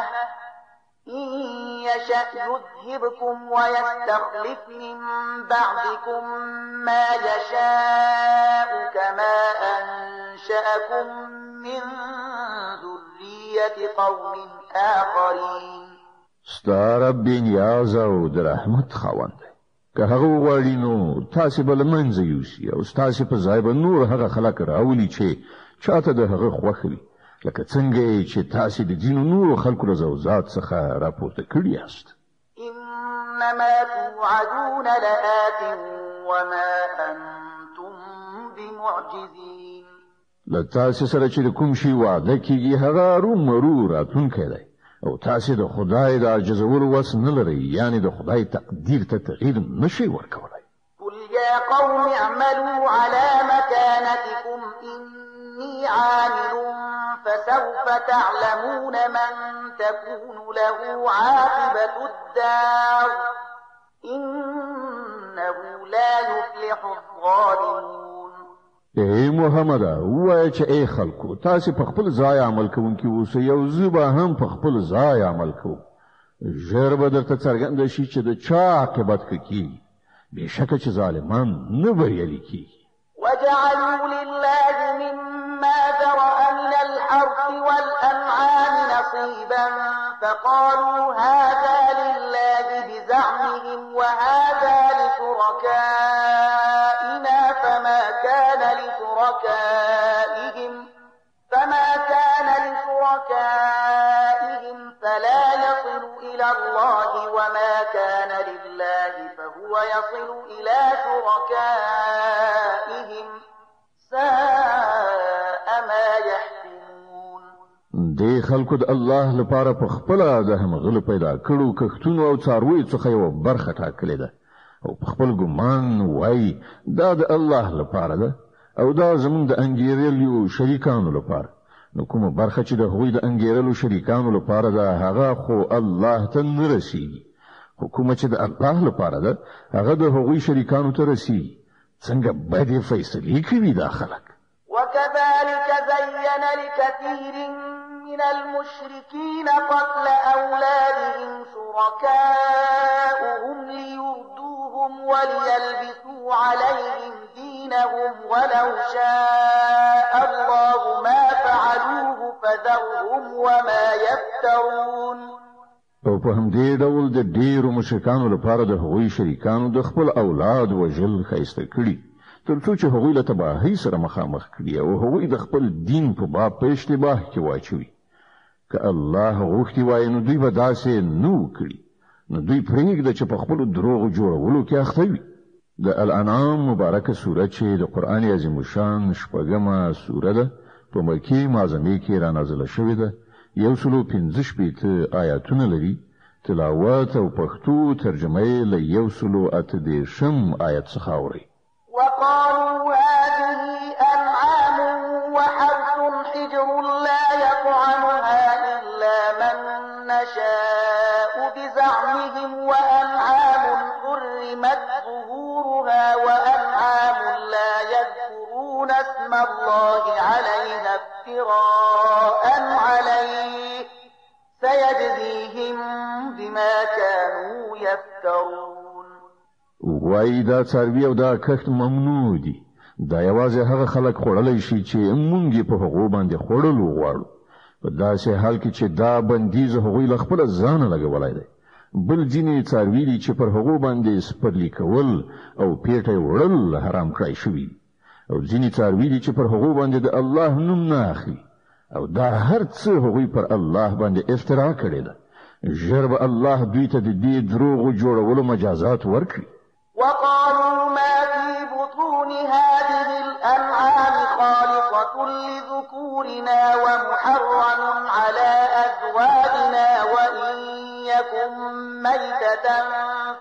إن يشأ يذهبكم ويستخلف من بعدكم ما يشاء كما أنشأكم من ذرية قوم آخرين. ستا رب نیاز او د رحمت خاوند دی. که هغه وغواړي نو تاسې به له منځه یوسي او ستاسې په ځای به نور هغه خلک راولي چې چاته د هغه خوښ وي، لکه څنګه چې تاسې د ځینو نورو خلکو له زوځات څخه راپورته کړي یاست. إنما توعدون لآت وما أنتم بمعجزين. له تاسې سره چې د کوم شي وعده کېږي هغه رومرو راتلونکی دی او تاسې د خدای د عجزولو وس نه لرئ، یعنی د خدای تقدیر ته تغییر نشئ ورکولی. قل يا قوم اعملوا على مكانتكم إني عامل فسوف تعلمون من تكون له عاقبة الدار إنه لا يفلح الظالمون. اے محمد وای چې اے خلکو تاسو په خپل ځای عمل کوونکی اوسئ او زه به هم په خپل ځای عمل کوم. ژر به درته څرګنده شي چې د چا عاقبت کیږي. بېشکه چې ظالمان نه بریالي کیږي. وجعلوا لله مما ذرأ من الحرث والأنعام نصيبا فقالوا هذا لله بزعمهم وهذا لشركائنا فما كان لشركائهم فلا يصل إلى الله وما كان لله فهو يصل إلى شركائهم ساء ما يحكمون. دې خلکو د الله لپاره په خپل د همغلو پیدا کړو کښتونو او څارویو څخه یو برخه ټاکلې ده او په خپل ګمان وای دا د الله لپاره ده او دا زموږ د انګیرلو شریکانو لپاره. نو کومه برخه چې د هغوی د انګیرلو شریکانو لپاره ده هغه خو الله ته نه رسیږي. حکومت چې د الله لپاره ده هغه د هغوی شریکانو ته رسیږي. څنګه بدې فیصلې کوي دا خلک. وكذلك زين لكثير من المشركين قتل أولادهم شركاؤهم ليردوهم وليلبسوا عليهم دينهم ولو شاء الله ما فعلوه فذرهم وما يفترون. او په همدې ډول د ډیرو مشرکانو لپاره د هغوی شریکانو د خپل اولاد وژل ښایسته کړي ترڅو چې هغوی له تباهۍ سره مخامخ کړي او هغوی د خپل دین په باب په اشتباه کې واچوي. که الله غوښتي وای نو دوی به داسې نه وکړي، نو دوی پرېږده چې په خپلو دروغو جوړولو کې اخته وي. د الانعام مبارکه سوره چې د قرآن عظیم شان شپږمه سوره ده په مکې معظمې کې را نازله شوې ده. 115 آیاتونه لري. تلاوت او پښتو ترجمه یې له 138 آیت څخه اوري. وقالوا هذه أنعام وحرث حجر لا يطعمها إلا من نشاء بزعمهم وأنعام حرمت ظهورها وأنعام لا يذكرون اسم الله عليها افتراء عليه سيجزيهم بما كانوا يفترون. وای دا څاروي او دا کښت ممنوع دي. دا یوازې هغه خلک خوړلی شي چې مونږ په هغو باندې خوړلو غواړو. په داسې حال کې چې دا بندیز هغوی له خپل ځانه لګولای دی. بل ځینې څاروي دي چې پر هغو باندې سپرلي کول او پیټه وړل حرام کړی شوي او ځینې څاروي دي چې پر هغو باندې د الله نوم نه اخلي او دا هر څه هغوی پر الله باندې افترا کړی ده. ژر به الله دوی ته د دې دروغو جوړولو مجازات ورکړي. وقالوا ما في بطون هذه الأنعام خالصة لذكورنا ومحرم على أزواجنا وإن يكن ميتة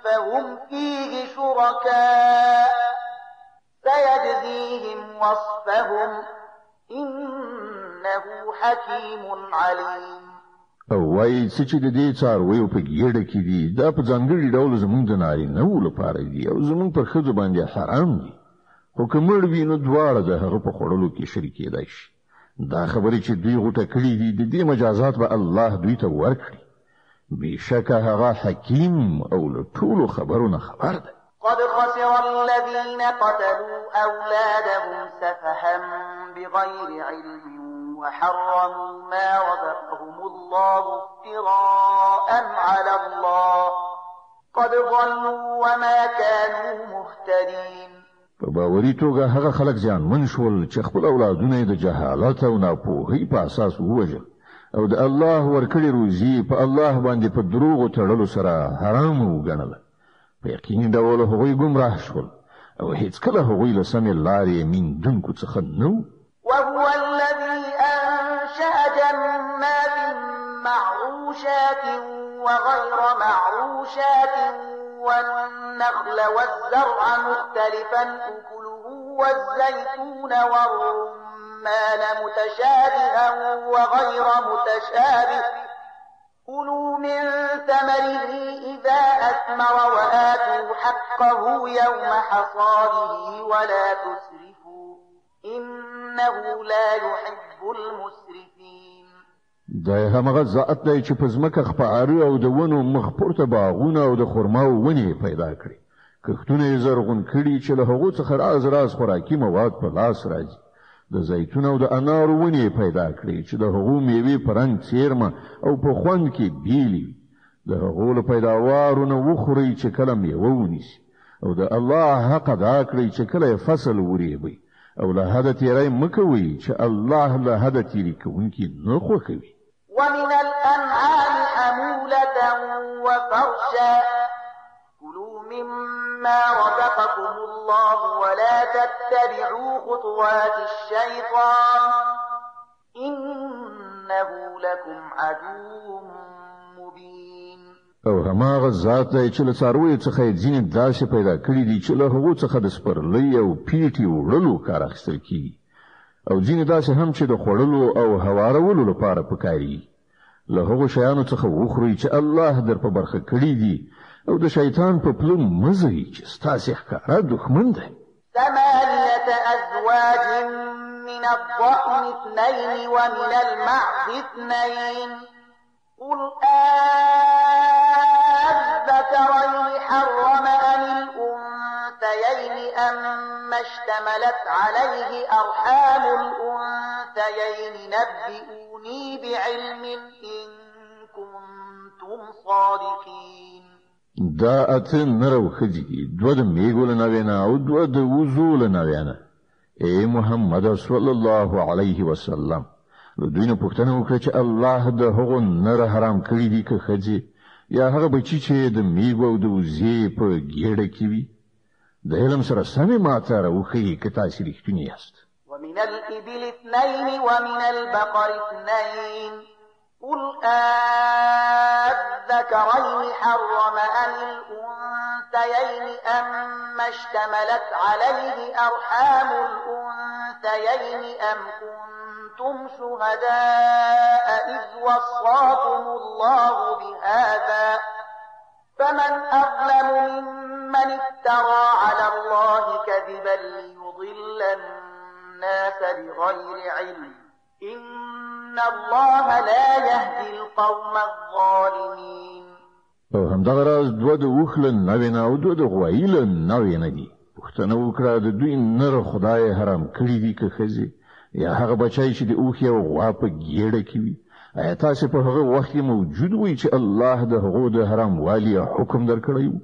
فهم فيه شركاء سيجزيهم وصفهم إنه حكيم عليم. او وای چې د دې څارویو په ګیډه کې دي دا په ځانګړي ډول زمونږ د نارینه‌و لپاره دي او زمونږ پر ښځو باندې حرام دي. خو که مړ وي نو دواړه د هغه په خوړلو کې شریک کېدای شي. دا خبرې چې دوی غوټه کړي دي د دې مجازات به الله دوی ته ورکړي. بشک هغه حکیم او له ټولو خبرونه خبر ده. قد خسر الذين قتلوا أولادهم سفها بغير علم وحرموا ما رزقهم الله افتراء على الله قد ضلوا وما كانوا مهتدين. په باوري توګه هغه خلک زیانمن شول چې خپل اولادونه د جهالت او ناپوهۍ په اساس ووژل او د الله ورکړي روزي په الله باندې په دروغ تړلو سره حرام وګڼل. په یقیني ډول هغوی گمراه شول او هیڅکله هغوی له سمې لارې میندونکو څخه نه وو. وهو الذي أنشأ جنات معروشات وغير معروشات والنخل والزرع مختلفا أكله والزيتون والرمان متشابها وغير متشابه كلوا من ثمره إذا أثمر وآتوا حقه يوم حصاده ولا تسرفوا إنه لا يحب المسرفين. دا همغه ذات دی چې په ځمکه خپاره او د ونو مخ پورته باغونه او د خرماو ونې پیدا کړي. کښتونه یې زرغون کړي چې له هغو څخه راز خوراکي مواد په لاس راځي. د زیتون او د انارو ونې پیدا کړي چې د هغو میوې په رنګ څیرمه او په خوند کې بیلې وي. د هغو له پیداوارونه وخورئ چې کله میوه ونیسي او د الله حق ادا کړئ چې کله فصل وریبئ او له حده تیری مه کوئ چې الله له حده تیری کوونکي نه خوښوي. ومن الأنعام حمولة وفرشا كلوا مما رزقكم الله ولا تتبعوا خطوات الشيطان إنه لكم عدو مبين. او هماغه ذات دی چې له څارویو څخه یې ځینې داسې پیدا کړي دي چې له هغو څخه د سپرلۍ او پیټې وړلو کار اخیستل کیږي او ځینې داسې هم چې د خوړلو او هوارولو لپاره پکاري. له هغو شیانو څخه وخورئ چې الله در په برخه کړي دي او د شیطان په پلو مه ځئ چې ستاسې ښکاره دښمن دی. 8 أزواج من الضأن 2 ومن المعز 2 قل أذكرين حرم أم الأنثيين أما اشتملت عليه أرحام الأنثيين نبئوني بعلم إن كنتم صادقين. دا اته نرو خدي دي دوه د میګو له نوینا او دوه د وضو له نوینا. اے محمد صلی الله علیه وسلم دوی نه پوښتنه وکړه چې الله د هغو نر حرام کړی دي که خدي یا هغه بچی چې د میګو او د وزې په ګیړه کې وي. د علم سره سمې ماته راوښیي که تاسې رښتونی یاست. ومن الإبل 2 ومن البقر 2 قل أذكرين حرم أم الأنثيين أما اشتملت عليه أرحام الأنثيين أم كنتم شهداء إذ وصاكم الله بهذا فمن أظلم ممن افترى على الله كذبا ليضل الناس بغير علم إن الله لا يهدي القوم الظالمين. او همدغه راز دوه د وخل نوینا او دوه د غوایل نوینا دي. پښتنه وکړه د دوی نر خدای حرام کړی دي که خزي یا هغه بچای چې د اوخ یو غوا په ګیړه کې وي. آیا تاسو په هغه وخت کې موجود وي چې الله د هغو د حرام والی حکم درکړی وو؟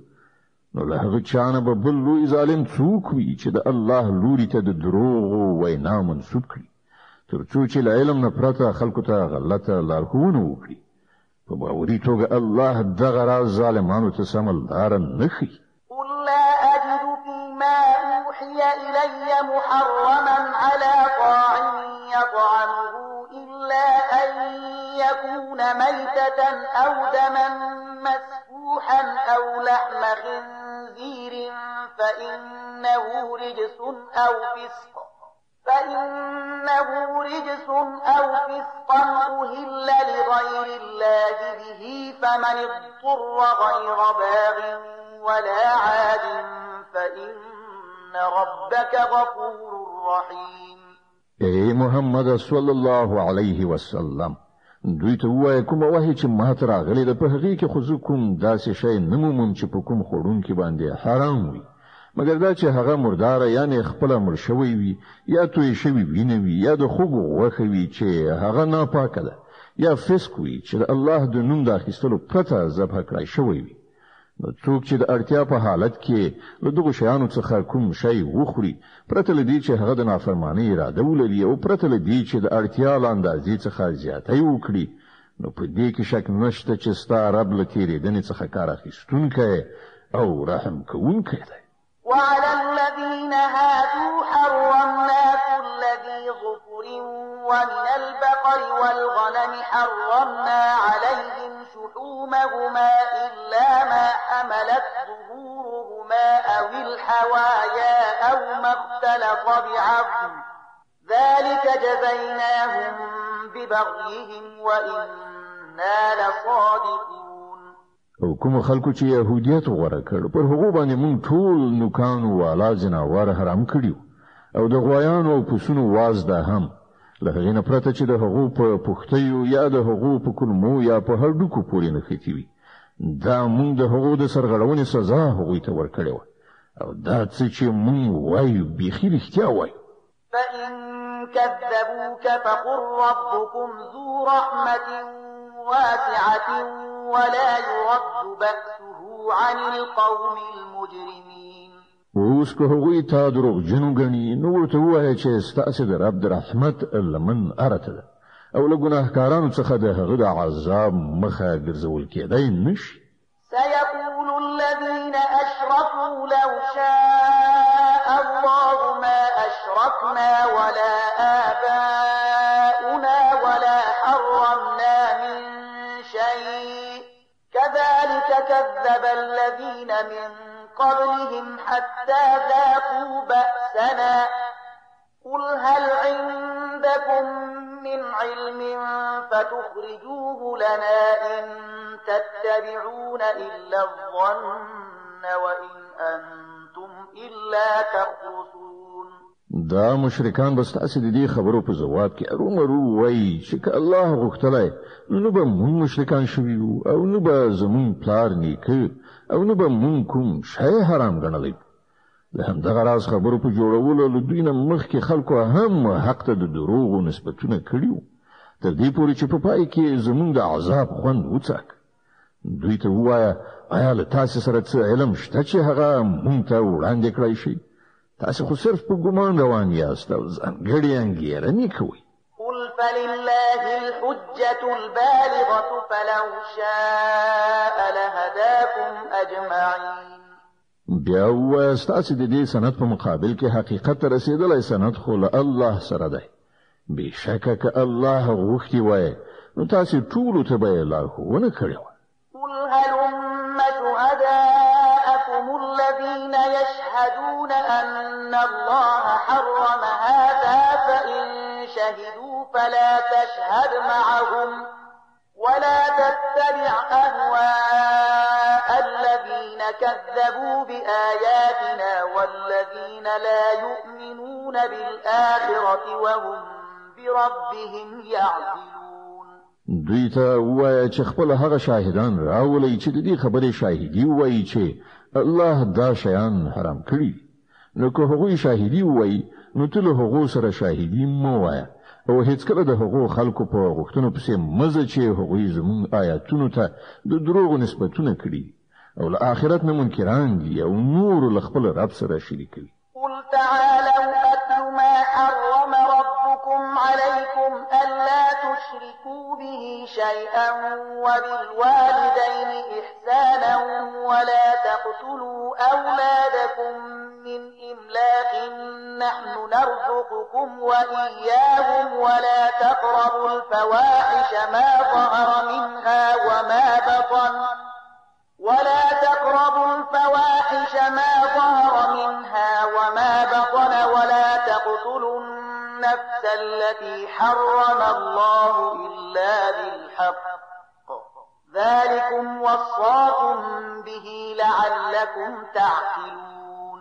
نو له هغه چانه به بل لوی ظالم څوک وي چې د الله لوري ته د دروغ وینا منسوب کړي ترڅو چې له علم نه پرته خلکو ته غلطه لارښوونه وکړي. په باوري توګه الله دغه راز ظالمانو ته سمه لاره نه ښیي. قل لا أجد فيما أوحي إلي محرما على طاعم يطعمه إلا أن يكون ميتة أو دما مسفوحا أو لحم خنزير فإنه رجس أو فسقا أهل لغير الله به فمن اضطر غير باغ ولا عاد فإن ربك غفور رحيم. اے محمد صلی الله علیه وسلم دوی ته وایي کومه وحی چې ماته راغلی ده په هغې کې خو زه کوم داسې شی نه مومم چې په کوم خوړونکي باندې حرام وي مګر دا چې هغه مرداره یعنی خپله مړ شوی وي یا توی شوی وینه وي یا د خوږو غوښه وي چې هغه ناپاکه ده یا فسق وي چې د الله د نوم د اخیستلو پرته ذبح کړی شوی وي نو څوک چې د اړتیا په حالت کې له دغو شیانو څخه کوم شی وخوري پرته له دې چې هغه د نافرمانی اراده ولري او پرته له دې چې د اړتیا له اندازې څخه زیاتی وکړي نو په دې کې شک نشته چې ستا رب له تېرېدنې څخه کار اخیستونکی او رحم کوونکی دی. وعلى الذين هادوا حرمنا كل ذي ظفر ومن البقر والغنم حرمنا عليهم شحومهما إلا ما حملت ظهورهما أو الحوايا أو ما اختلط بعظم ذلك جزيناهم ببغيهم وإنا لصادقون. او کوم خلکو چې يهوديت غوړه کړ پر هغه باندې مونږ ټول نوکانو والا جناور حرام کړیو او د غویانو او پسونو وازده هم له هغې نه پرته چې د هغو په پختیو یا د هغو په کلمو یا په هډوکو پورې نښتي وي دا مونږ د هغو د سرغړونې سزا هغوی ته ورکړې وه او دا څه چې مونږ وایو بیخي رښتیا وایو. فإن كذبوك فقل ربكم ذو رحمة واسعة ولا يرد بأسه عن القوم المجرمين. اوس که هغوی تا دروغ جنو غني نو ورته وایي چې ستاسو د رب د رحمت لمن ارته ده او له ګناهکارانو څخه د هغه د عذاب مخه ګرځول کېدای نشي. سيقول الذين أشركوا لو شاء الله ما أشركنا ولا آباؤنا ولا حرمنا من شيء كذلك كذب الذين من قبلهم حتى ذاقوا بأسنا قل هل عندكم من علم فتخرجوه لنا إن تتبعون إلا الظن وإن أنتم إلا تخرصون. دا مشرکان بس تاسو د دې خبرو په جواب کې ارومرو وایي چې الله غوښتلای نو به موږ مشرکان شوو او نو به زمون پلار نیکه او نو به موږ کوم شی حرام ګڼلی. د همدغه راز خبرو په جوړولو له دوی نه مخکې خلکو هم حق ته د دروغو نسبتونه کړیو تر دې پورې چې په پای کې زمون د عذاب خوند وڅاک. دوی ته ووایه آیا له تاسو سره څه علم شته چې هغه مونږ ته وړاندې کړی شي؟ تاسو خو صرف په ګمان روان یاست او ځانګړې انګېرنې کوئ. قل فلله الحجة البالغة فلو شاء لهداكم أجمعين. بیا ووایه ستاسو د دې سند په مقابل کې حقیقت ته رسېدلی سند خو له الله سره دی. بېشکه که الله غوښتي وای نو تاسو ټولو ته به یې لارښوونه کړې وه. قل هلم شهداءكم الذين يشهدون أن الله حرم هذا فإن شهدوا فلا تشهد معهم ولا تتبع أهواء الذين كذبوا بآياتنا والذين لا يؤمنون بالآخرة وهم بربهم يعدلون. دوی ته وایي چې خپل هغه شاهدان راولي چې د دې خبرې شاهدي وایي چې الله دا شیان حرام کړی. نو که هغوی شاهدي وایي نو ته له هغو سره شاهدي مه وایه او هیڅکله د هغو خلکو په غوښتنو پسې مزه چې هغوی زموږ آیاتونو ته د دروغو نسبتونه کړي او له آخرت نه منکران دي او نور له خپل رب سره شریکوي. قل تعالوا أتل ما حرم ربكم عليكم ألا تشركوا به شيئا وبالوالدين إحسانا ولا تقتلوا أولادكم من إملاق نحن نرزقكم وإياهم ولا تقربوا الفواحش ما ظهر منها وما بطن ولا تقتلوا النفس التي حرم الله إلا بالحق ذلكم وصاكم به لعلكم تعقلون.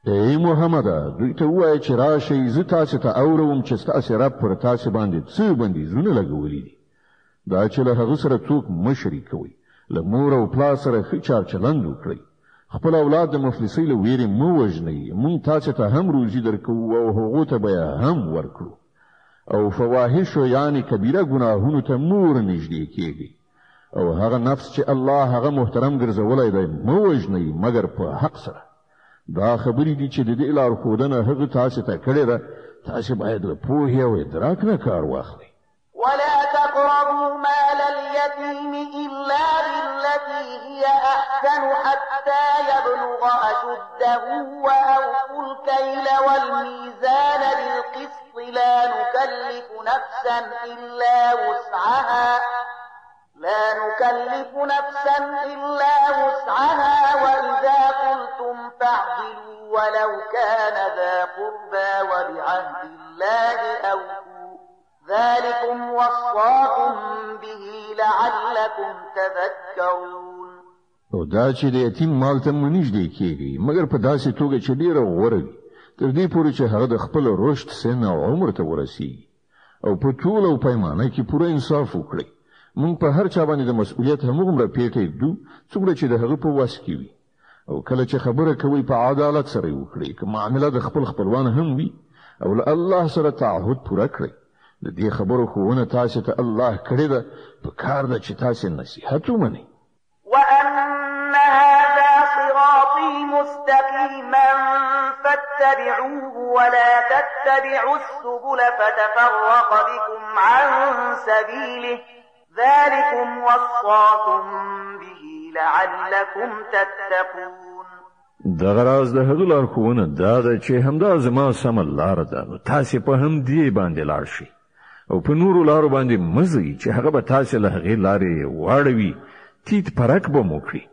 ای محمد دوی ته وایي چې راشئ زه تاسو ته اورم چې ستاسو رب پر تاسو باندې څه بندیزونه لګولي دي. دا چې له هغه سره څوک مشري کوي له مور او پلار سره ښه چار چلند وکړي خپل اولاد د مفلسۍ له ویرې مو وژنئ مونږ تاسو ته هم روزي درکو او هغو ته به هم ورکړو او فواحش یعنی کبیره ګناهونو ته مور نږدې کیږي او هغه نفس چې الله هغه محترم ګرځولای دی مو وژنئ مګر په حق سره دا خبرې دي چې د دې لارښودنه هغه تاسو ته کړې ده تاسو باید له پوهې او ادراک نه کار واخلئ ولا تقربوا مال اليتيم إلا بالتي هي أحسن حتى يبلغ أشده وأوفوا الكيل والميزان بالقسط لا نكلف نفسا إلا وسعها وإذا قلتم فاعدلوا ولو كان ذا قربى وبعهد الله أوفوا ذلكم وصاكم به لعلكم تذكرون او دا چې د یتیم مال ته منځ کېږي مګر په داسې توګه چې ډیره غوره وي تر دې پورې چې هغه د خپل رشد سن او عمر ته ورسیږي او په ټول او پیمانه کې پوره انصاف وکړي مونږ په هر چا باندې د مسؤلیت همغومره پیټې دو څومره چې د هغه په واس کې وي او کله چې خبره کوي په عدالت سره وکړي که معامله د خپل خپلوان هم وي او له الله سره تعهد پوره کړي د دې خبرو خوونه تاسو ته الله کړی ده په کار ده چې تاسو نصيحت ومنئ وأن هذا صراطي مستقيما فاتبعوه ولا تتبعوا السبل فتفرق بكم عن سبيله ذلكم وصاكم به لعلكم تتقون دغه راز د هغه لارښوونه دا ده چې همدا زما سمه لار ده نو تاسو په هم دې باندې لاړ شئ او په نورو لارو باندې مزي چې هغه به تاسو له هغې لارې واړوي تیت پرک به مو کړي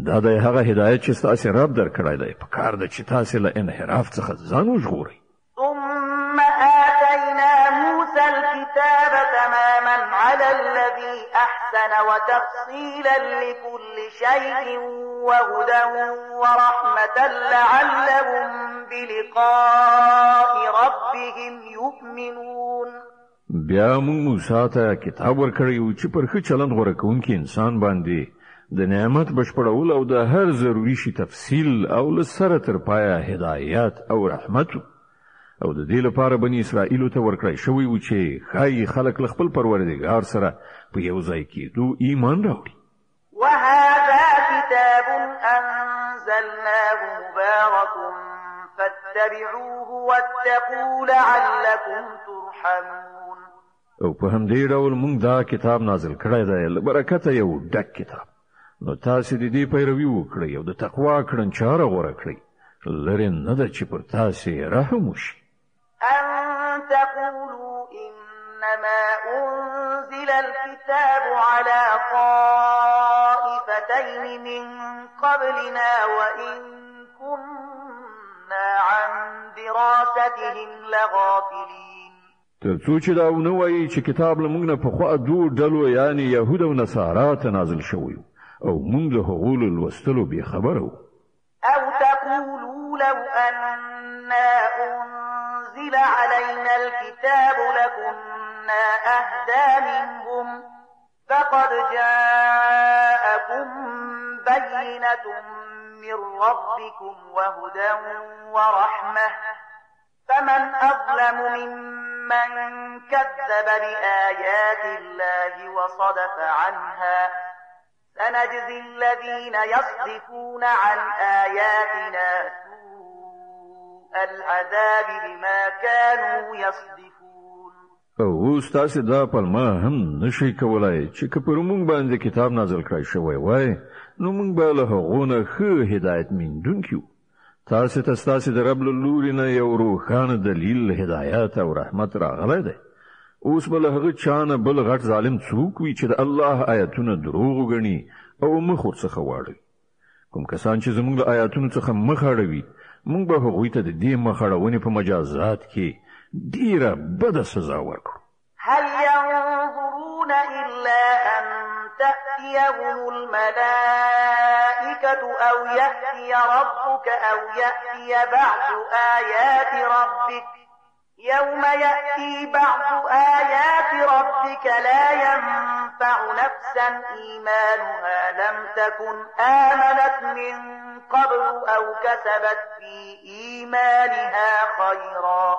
دا د هغه هدایت چې تاسو رب درکړی دی په کار ده چې تاسو له انحراف څخه ځان وژغورئ ثم آتينا موسى الكتاب تماما على الذي أحسن وتفصيلا لكل شيء وهدى ورحمة لعلهم بلقاء ربهم يؤمنون بیا موږ موسی ته کتاب ورکړی چې پر ښه چلند غوره کوونکی انسان باندې د نعمت بشپړول او د هر ضروري شي تفصیل او لسره تر پایه هدایت او رحمت او د دې لپاره بنی اسرائیل ته ورکړی شوی و چې خای خلک له خپل پروردګار سره په یو ځای کېدو ایمان راوړي وهذا كتاب أنزلناه مبارك فاتبعوه واتقوا لعلكم ترحمون او په همدې ډول موږ دا کتاب نازل کړی دی له برکته یو ډک کتاب نو تاسو د دې پیروي وکړئ او د تقوا کړنچاره غوره کړئ لري نه ده چې پر تاسو رحم وشي أن تقولوا إنما أنزل الكتاب على طائفتين من قبلنا وإن كنا عن دراستهم لغافلين ترڅو چې دا ونه وایي چې کتاب له موږ نه په خوا دوه ډلو یعنی يهود او نصارا ته نازل شوی او موږ له هغو لوستلو بې خبره وو أو تقولوا لو أنا أنزل علينا الكتاب لكنا أهدى منهم فقد جاءكم بينة من ربكم وهدى ورحمة فمن أظلم ممن كذب بآيات الله وصدف عنها سنجزي الذين يصدفون عن آياتنا سوء العذاب بما كانوا يصدفون او تاسو دا پلمه هم نشي کولای چې که پر موږ باندې کتاب نازل کړی شوی وای نو موږ به له هغونه ښه هدایت میندونکو تاسو ته تاسو د رب له لوري نه یو روښانه دلیل هدایت او رحمت راغلی دی اوس بل هغه چانه بل غټ ظالم څوک وي چې د الله آیاتونه دروغ غني او مخ ورڅخه واړي کوم کسان چې زموږ د آیاتونو څخه مخ اړوي موږ به هغوی ته د دې مخ اړونې په مجازات کې ډیره بده سزا ورکړو هل ينظرون إلا أن تأتيهم الملائكة أو يأتي ربك أو يأتي بعض آيات ربك يوم يأتي بعض آيات ربك لا ينفع ينفع نفسا إيمانها لم تكن آمنت من قبل أو كسبت في إيمانها خيرا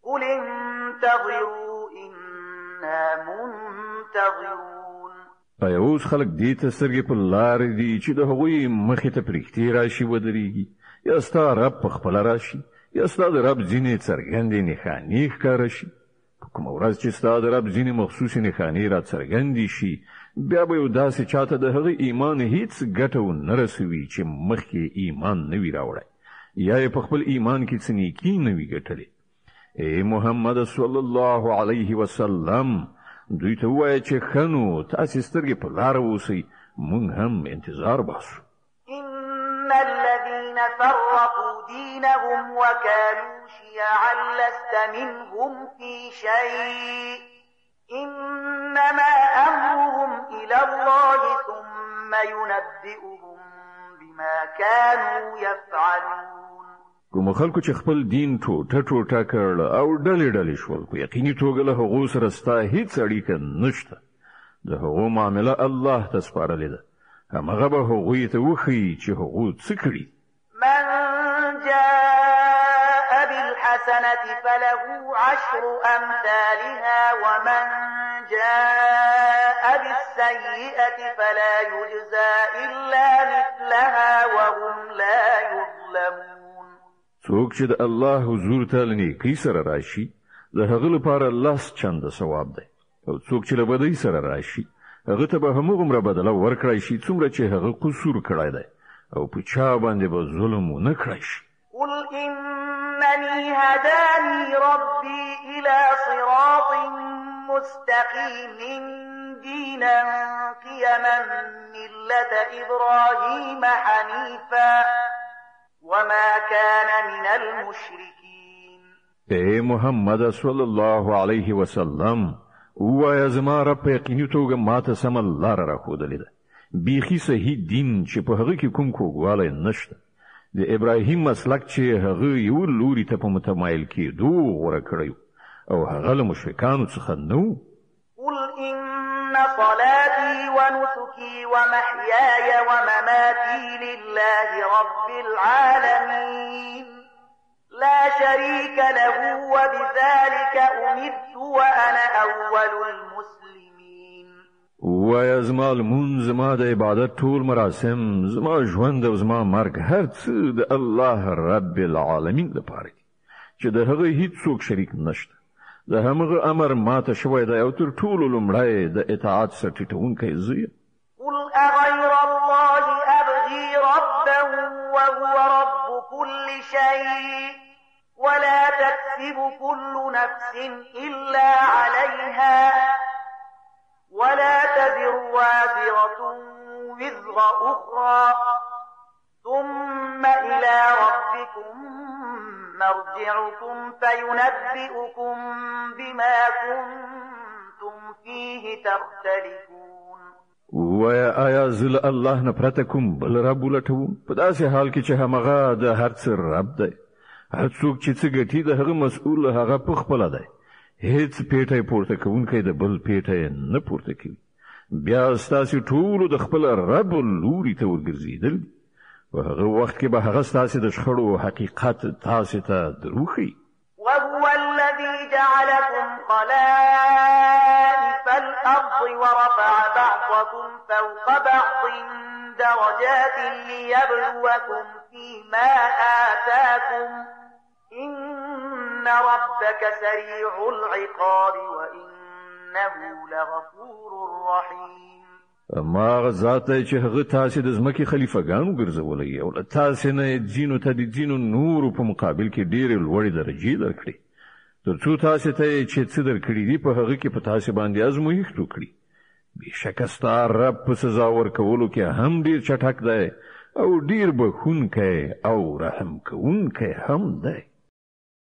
قل انتظروا إنا منتظرون. اوس خلک دې ته سترګې په لار دي چې د هغوی مخې ته پرېختې راشي ودرېږي، یا ستا رب په خپله راشي، یا ستا د رب ځینې څرګندې نښانې ښکاره شي. په کومه ورځ چې ستا د رب ځینې مخصوصې نښانې را څرګندې شي، بیا به یو داسې چاته د هغه ایمان هیڅ ګټه ونه رسوي چې مخکې ایمان نه وي راوړی، یا یې په خپل ایمان کې څه نیکي نه وي ګټلې. ای محمد صلی الله علیه وسلم، دوی ته ووایه چې ښه نو تاسې سترګې په لاره اوسئ، موږ هم انتظار باسو. إن الذين فرقوا دينهم وكانوا شيعا لست منهم في شيء إنما أمرهم إلى الله ثم ينبئهم بما كانوا يفعلون. کوم خلکو چې خپل دین ټوټه ټوټه کړ او ډلې ډلې شول، په یقیني توګه له هغو سره ستا هیڅ اړیکه نشته. د هغو معامله الله ته سپارلې ده، همغه به هغوی ته وښیي چې هغو څه کړي. من جاء بالحسنة فله 10 أمثالها ومن جاء بالسيئة فلا يجزى إلا مثلها وهم لا يظلمون. څوک چې د الله حضور ته له نیکۍ سره راشي، د هغه لپاره 10 چنده ثواب دی، او څوک چې له بدۍ سره راشي، هغه ته به همغومره بدله ورکړی شي څومره چې هغه قصور کړی دی، او په چا باندې به ظلم ونه کړی شي. قل إنني هداني ربي إلى صراط مستقيم دينا قيما ملة إبراهيم حنيفا وما كان من المشركين. اے محمد صلی الله علیه وسلم، ووایه زما رب په یقیني توګه ماته سمه لاره راښودلې ده، بیخي صحیح دین چې په هغه کې کوم کوږوالی نشته. د ابراهیم مسلک چې هغه یو لوري ته په متمایل کېدو غوره کړی او هغه له مشرکانو څخه نه و. قل إن صلاتي ونسكي ومحياي ومماتي لله رب العالمين لا شريك له وبذلك أمرت وأنا أول المسلمين. ووایه زما لمونځ، زما د عبادت ټول مراسم، زما ژوند او زما مرګ هر څه د الله رب العالمین لپاره دي چې د هغه هیڅوک شریک نشته. د همغه امر ماته شوی دی او تر ټولو لومړی د اطاعت سره ټیټونکی زه یم. قل أغير الله أبغي ربا وهو رب كل شيء ولا تكسب كل نفس إلا عليها ولا تزر وازرة وزر أخرى ثم إلى ربكم مرجعكم فينبئكم بما كنتم فيه تختلفون. ووایه آیا زه له الله نه پرته کوم بل رب ولټوم، په داسې حال کې چې همغه د هر څه رب دی. هر څوک چې څه ګټي د هغه مسؤل هغه په خپله دی، هیڅ پیټی پورته کوونکی د بل پیټی نه پورته کوي. بیا ستاسې ټولو د خپل رب لوري ته ورګرځېدل دي، په هغه وخت کې به هغه ستاسې د شخړو حقیقت تاسې ته دروښیي. وهو الذي جعلكم خلائف الأرض ورفع بعضكم فوق بعض درجات ليبلوكم فيما آتاكم إن ربك سريع العقاب وإنه لغفور رحيم. ما ذات چې هغه تاسې د ځمکې خلیفګانو ګرځولې او له تاسې نه ځینو ته د ځینو نورو په مقابل کې ډېرې لوړې درجې درکړي، تر څو تاسې ته چې څه درکړي دي په هغه کې په تاسې باندې ازمویښت وکړي. بېشکه ستا رب په سزا ورکولو کې هم ډېر چټک دی او ډېر بخښونکی او رحم کوونکی هم دی.